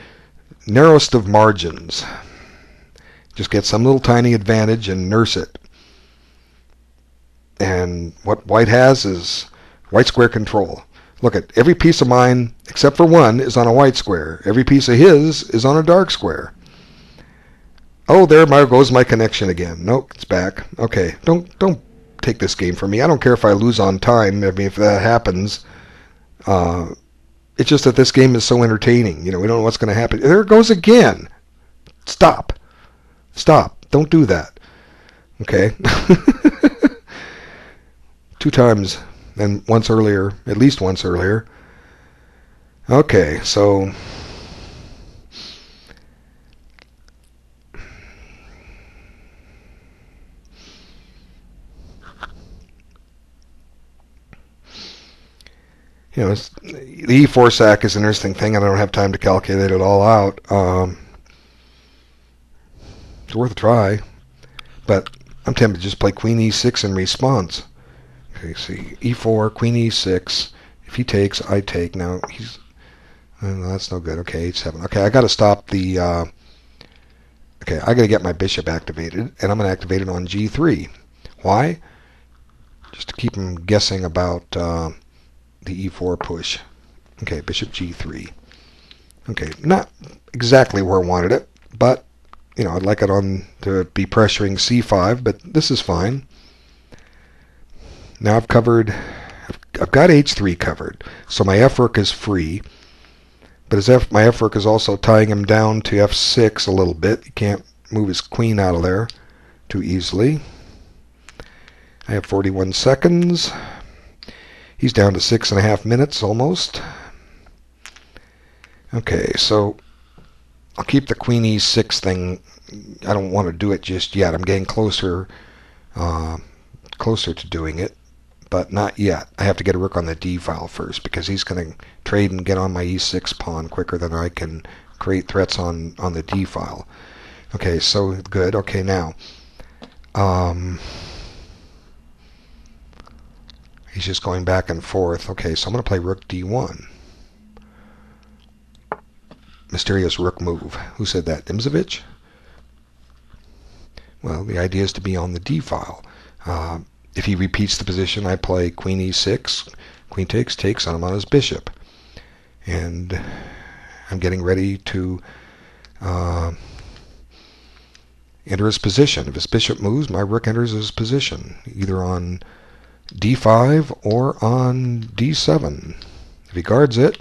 narrowest of margins. Just get some little tiny advantage and nurse it. And what White has is white square control. Look, at every piece of mine except for one is on a white square. Every piece of his is on a dark square. Oh, there goes my connection again. Nope, it's back. Okay, don't take this game from me. I don't care if I lose on time. I mean, if that happens, it's just that this game is so entertaining. You know, we don't know what's going to happen. There it goes again. Stop. Don't do that. Okay. 2 times, and once earlier, at least once earlier. Okay, so you know, the e4 sack is an interesting thing, and I don't have time to calculate it all out. It's worth a try, but I'm tempted to just play queen e6 in response. Okay, see, e4, queen e6. If he takes, I take. Now he's no, that's no good. Okay, h7. Okay, I got to stop the. Okay, I got to get my bishop activated, and I'm going to activate it on g3. Why? Just to keep him guessing about the e4 push. Okay, bishop g3. Okay, not exactly where I wanted it, but you know, I'd like it on to be pressuring c5, but this is fine. Now I've got h3 covered, so my f rook is free. But my f rook is also tying him down to f6 a little bit. He can't move his queen out of there too easily. I have 41 seconds. He's down to 6.5 minutes almost. Okay, so I'll keep the queen e6 thing. I don't want to do it just yet. I'm getting closer to doing it, but not yet. I have to get a rook on the d file first because he's going to trade and get on my e6 pawn quicker than I can create threats on the d file. Okay, so good. Okay, now he's just going back and forth. Okay, so I'm going to play rook d1. Mysterious rook move. Who said that? Dimzovich? Well, the idea is to be on the d file. If he repeats the position, I play queen e6, queen takes, and I'm on his bishop. And I'm getting ready to enter his position. If his bishop moves, my rook enters his position, either on d5 or on d7. If he guards it,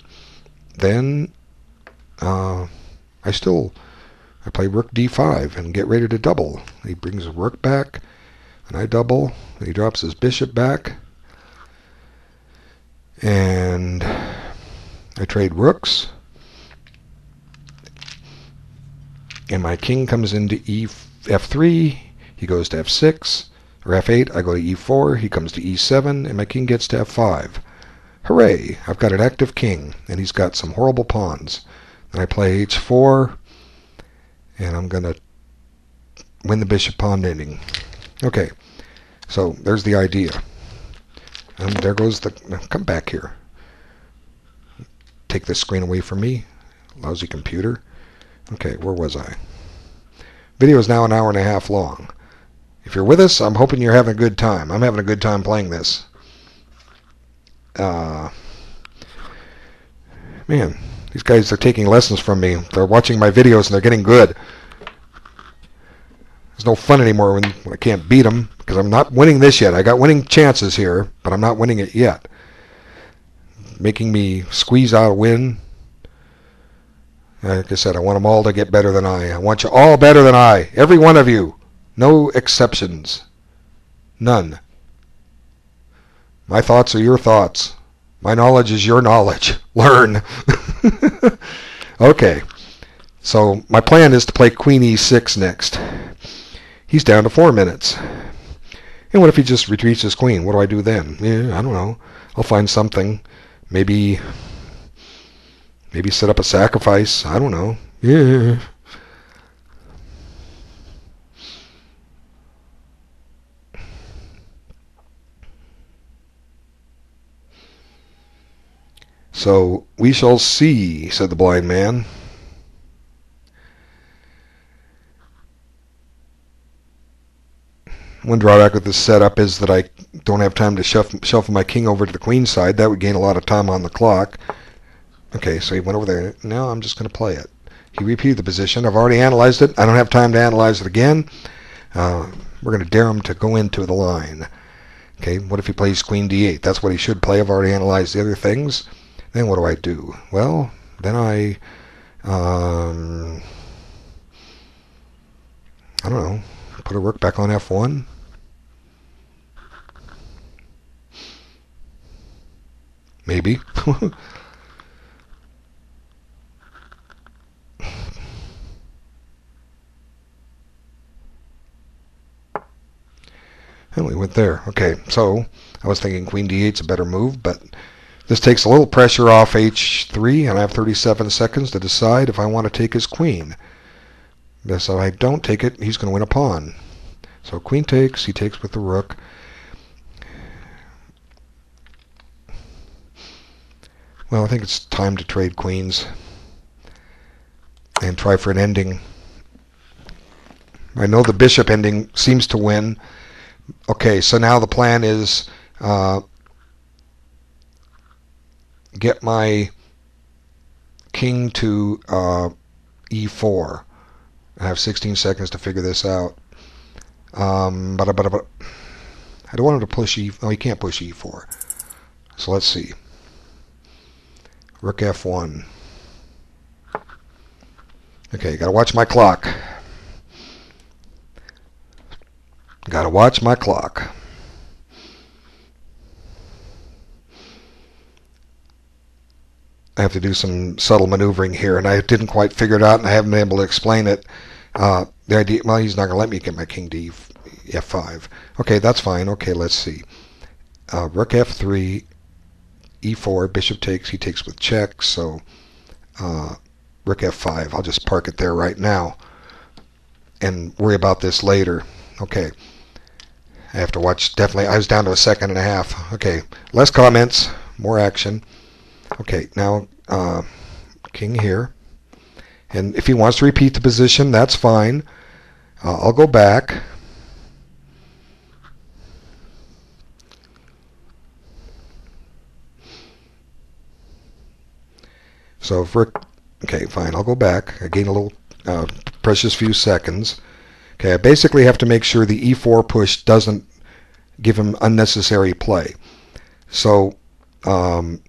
then I play rook d5 and get ready to double. He brings a rook back, and I double. He drops his bishop back, and I trade rooks, and my king comes into f3. He goes to f6 or f8. I go to e4. He comes to e7, and my king gets to f5. Hooray! I've got an active king, and he's got some horrible pawns. Then I play h4, and I'm going to win the bishop pawn ending. Okay, so there's the idea. And there goes the... Come back here. Take this screen away from me. Lousy computer. Okay, where was I? Video is now an hour and a half long. If you're with us, I'm hoping you're having a good time. I'm having a good time playing this. Man, these guys are taking lessons from me. They're watching my videos and they're getting good. There's no fun anymore when I can't beat them, because I'm not winning this yet. I got winning chances here, but I'm not winning it yet. Making me squeeze out a win. Like I said, I want them all to get better than I. I want you all better than I. Every one of you. No exceptions. None. My thoughts are your thoughts. My knowledge is your knowledge. Learn. Okay. So my plan is to play queen e6 next. He's down to 4 minutes. And what if he just retreats his queen? What do I do then? Yeah, I don't know. I'll find something. Maybe set up a sacrifice. I don't know. Yeah. So we shall see, said the blind man. One drawback with this setup is that I don't have time to shuffle my king over to the queen side. That would gain a lot of time on the clock. Okay, so he went over there. Now I'm just going to play it. He repeated the position. I've already analyzed it. I don't have time to analyze it again. We're going to dare him to go into the line. Okay, what if he plays queen d8? That's what he should play. I've already analyzed the other things. Then what do I do? Well, then I don't know, put a rook back on f1. Maybe. And we went there. Okay, so I was thinking queen d8 is a better move, but this takes a little pressure off h3, and I have 37 seconds to decide if I want to take his queen. Because if I don't take it, he's going to win a pawn. So queen takes, he takes with the rook. Well, I think it's time to trade queens and try for an ending. I know the bishop ending seems to win. Okay, so now the plan is get my king to e4. I have 16 seconds to figure this out. I I don't want him to push E. Oh, he can't push E4. So let's see. Rook F1. Okay, gotta watch my clock. Gotta watch my clock. I have to do some subtle maneuvering here, and I didn't quite figure it out, and I haven't been able to explain it. The idea, well, he's not going to let me get my king to F5. Okay, that's fine. Okay, let's see. Rook F3, E4, bishop takes. He takes with check, so Rook F5. I'll just park it there right now and worry about this later. Okay. I have to watch, definitely. I was down to a second and a half. Okay, less comments, more action. Okay, now king here. And if he wants to repeat the position, that's fine. I'll go back. So if Rick, okay, fine, I'll go back. I gain a little precious few seconds. Okay, I basically have to make sure the E4 push doesn't give him unnecessary play. So to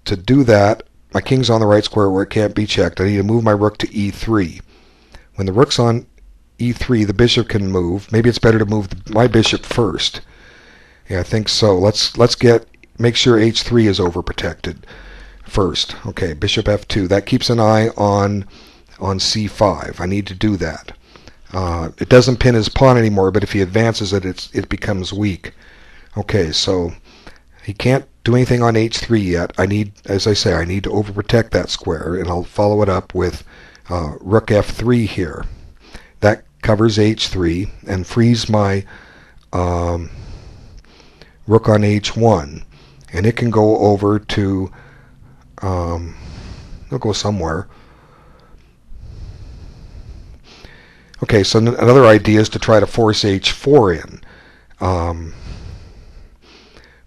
do that, my king's on the right square where it can't be checked. I need to move my rook to E3. When the rook's on E3, the bishop can move. Maybe it's better to move my bishop first. Yeah, I think so. Let's make sure H3 is overprotected first. Okay, bishop F2. That keeps an eye on C5. I need to do that. It doesn't pin his pawn anymore, but if he advances it, it becomes weak. Okay, so he can't do anything on H3 yet. I need, as I say, I need to overprotect that square, and I'll follow it up with Rook F3 here. That covers H3 and frees my rook on H1, and it can go over to, it'll go somewhere. Okay, so another idea is to try to force H4 in.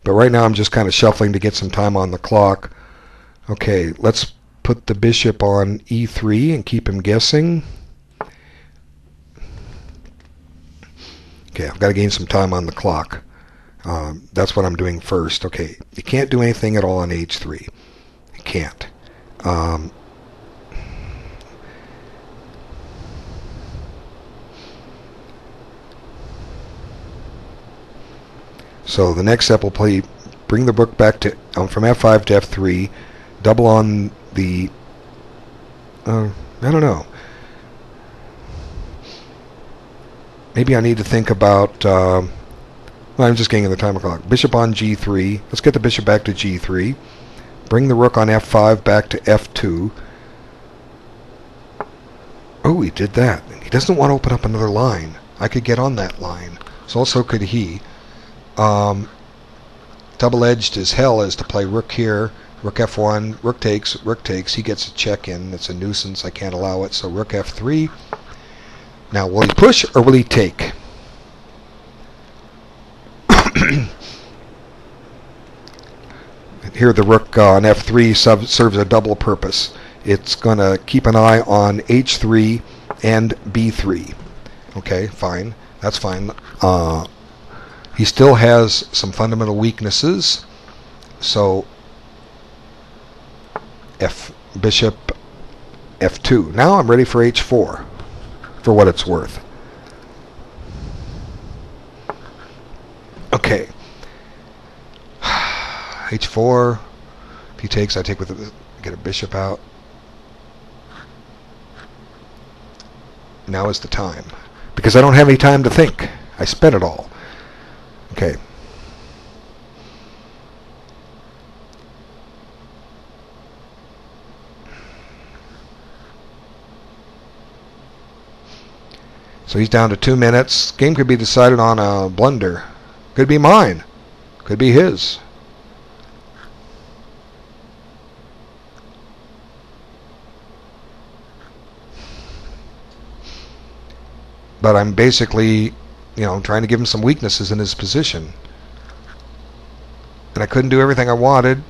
But right now I'm just kind of shuffling to get some time on the clock. Okay, let's put the bishop on E3 and keep him guessing. Okay, I've got to gain some time on the clock. That's what I'm doing first. Okay, you can't do anything at all on H3. You can't. So the next step will bring the rook back to from F5 to F3, double on the I don't know. Maybe I need to think about. Well, I'm just getting in the time clock. Bishop on G3. Let's get the bishop back to G3. Bring the rook on F5 back to F2. Oh, he did that. He doesn't want to open up another line. I could get on that line. So could he. Double-edged as hell is to play rook here, rook F1, rook takes, he gets a check in. It's a nuisance, I can't allow it, so rook F3. Now, will he push or will he take? Here the rook on F3 serves a double purpose. It's going to keep an eye on H3 and B3. Okay, fine, that's fine. He still has some fundamental weaknesses, so bishop F2. Now I'm ready for H4, for what it's worth. Okay. H4. If he takes, I take with it, get a bishop out. Now is the time, because I don't have any time to think. I spent it all. Okay. So he's down to 2 minutes. Game could be decided on a blunder. Could be mine. Could be his. But I'm basically, trying to give him some weaknesses in his position. And I couldn't do everything I wanted.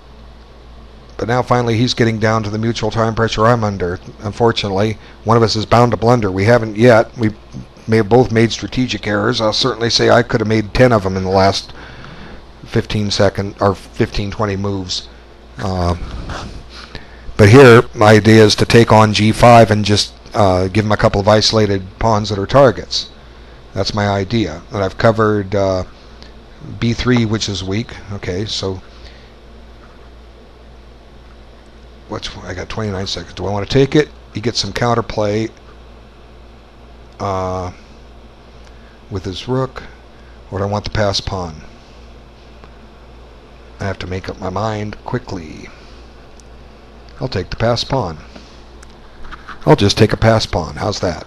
But now finally he's getting down to the mutual time pressure I'm under. Unfortunately, one of us is bound to blunder. We haven't yet. We both made strategic errors. I'll certainly say I could have made 10 of them in the last 15 or 15-20 moves. But here, my idea is to take on g5 and just give him a couple of isolated pawns that are targets. That's my idea. And I've covered b3, which is weak. Okay, so I got 29 seconds. Do I want to take it? He gets some counterplay with his rook, or do I want the pass pawn? I have to make up my mind quickly. I'll take the pass pawn. I'll just take a pass pawn. How's that?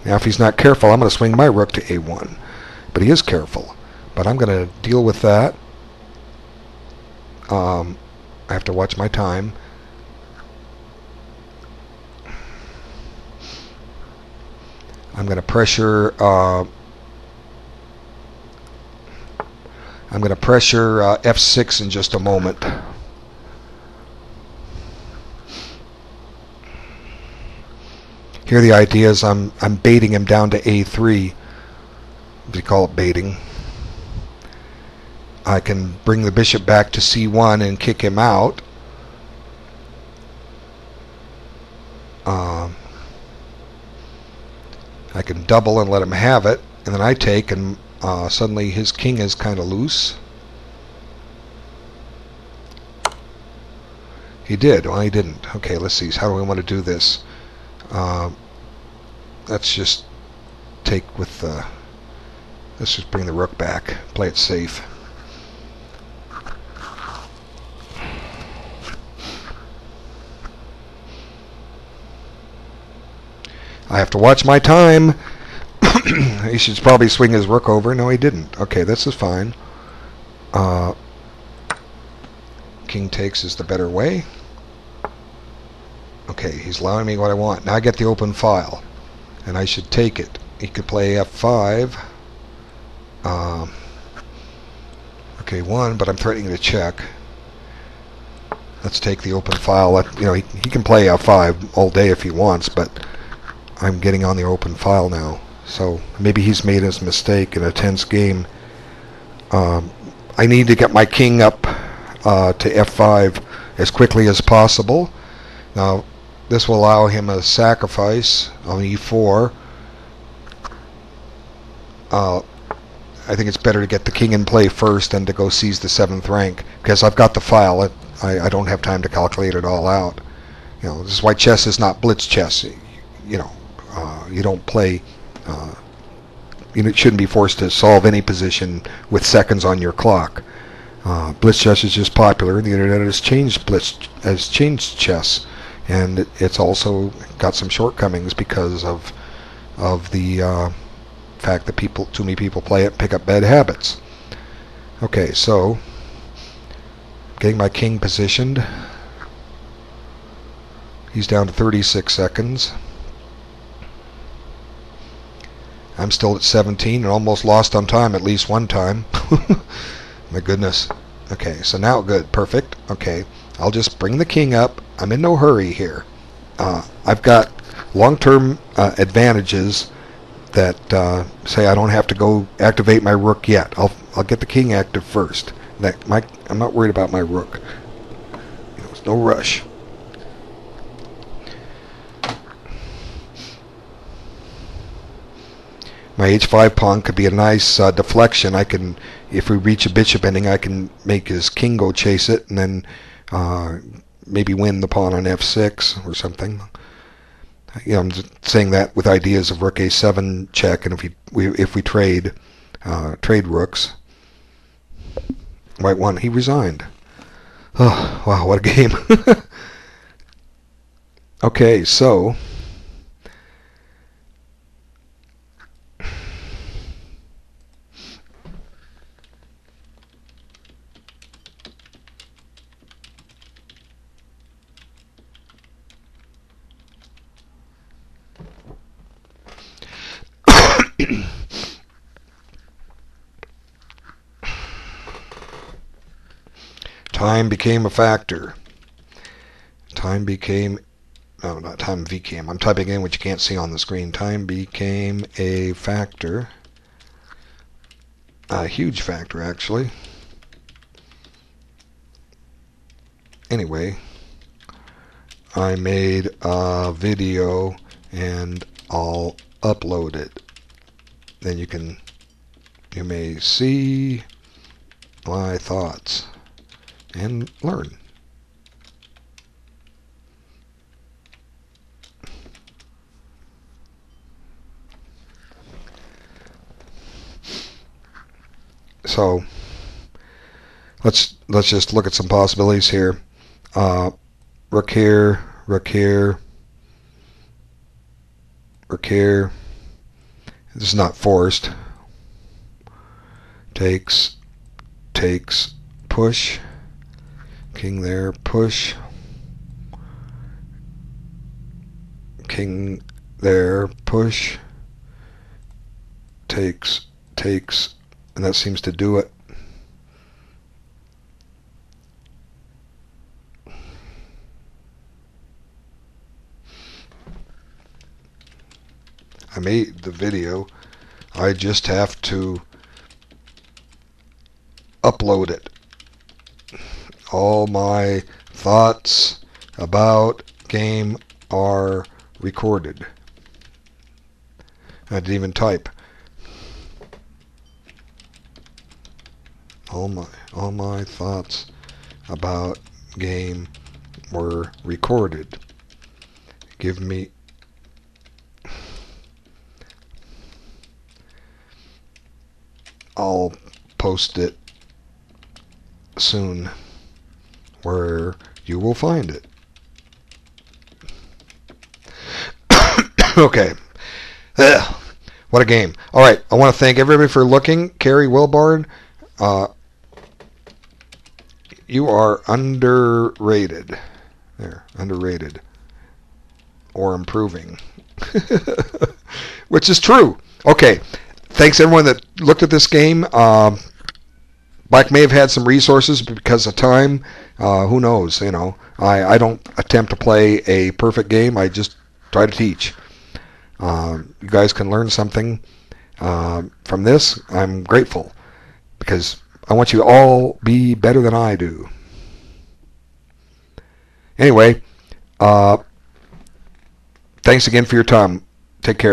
Now, if he's not careful, I'm going to swing my rook to a1. But he is careful. But I'm going to deal with that. I have to watch my time. I'm going to pressure. f6 in just a moment. Here the idea is I'm baiting him down to a3. They call it baiting. I can bring the bishop back to c1 and kick him out. I can double and let him have it, and then I take, and suddenly his king is kind of loose. He did. Well, he didn't. Okay, let's see. How do we want to do this? Let's just take with the... Let's just bring the rook back. Play it safe. I have to watch my time. He should probably swing his rook over. No, he didn't. Okay, this is fine. King takes is the better way. Okay, he's allowing me what I want. Now I get the open file, and I should take it. He could play f5. Okay, 1, but I'm threatening to check. Let's take the open file. He can play f5 all day if he wants, but I'm getting on the open file now. So maybe he's made his mistake in a tense game. I need to get my king up to f5 as quickly as possible. Now, this will allow him a sacrifice on e4. I think it's better to get the king in play first than to go seize the 7th rank, because I've got the file. I don't have time to calculate it all out. This is why chess is not blitz chess. You don't play. You shouldn't be forced to solve any position with seconds on your clock. Blitz chess is just popular. The internet has changed chess, and it's also got some shortcomings because of the fact that too many people play it and pick up bad habits. Okay, so getting my king positioned. He's down to 36 seconds. I'm still at 17 and almost lost on time at least one time. My goodness. Okay, so now good, perfect. Okay, I'll just bring the king up. I'm in no hurry here. I've got long-term advantages that say I don't have to go activate my rook yet. I'll get the king active first. I'm not worried about my rook. There's no rush. My h5 pawn could be a nice deflection. If we reach a bishop ending, I can make his king go chase it, and then maybe win the pawn on f6 or something. I'm just saying that with ideas of rook a7 check, and if we trade rooks. White won. He resigned. Oh, wow, what a game. Okay, so time became a factor. Time became oh, not time became. I'm typing in what you can't see on the screen. Time became a factor. A huge factor, actually. Anyway, I made a video and I'll upload it. Then you may see my thoughts and learn. So let's just look at some possibilities here. Rook here, rook here, rook here. This is not forced. Takes, push. King there, push. King there, push. Takes, and that seems to do it. I made the video. I just have to upload it. All my thoughts about game are recorded. I didn't even type. All my thoughts about game were recorded. Give me I'll post it soon where you will find it. Okay. Ugh, what a game. Alright, I want to thank everybody for looking. Carywilburn, you are underrated. There, underrated. Or improving. Which is true. Okay. Thanks everyone that looked at this game. Black may have had some resources because of time. Who knows? You know, I don't attempt to play a perfect game. I just try to teach. You guys can learn something from this. I'm grateful because I want you to all be better than I do. Anyway, thanks again for your time. Take care.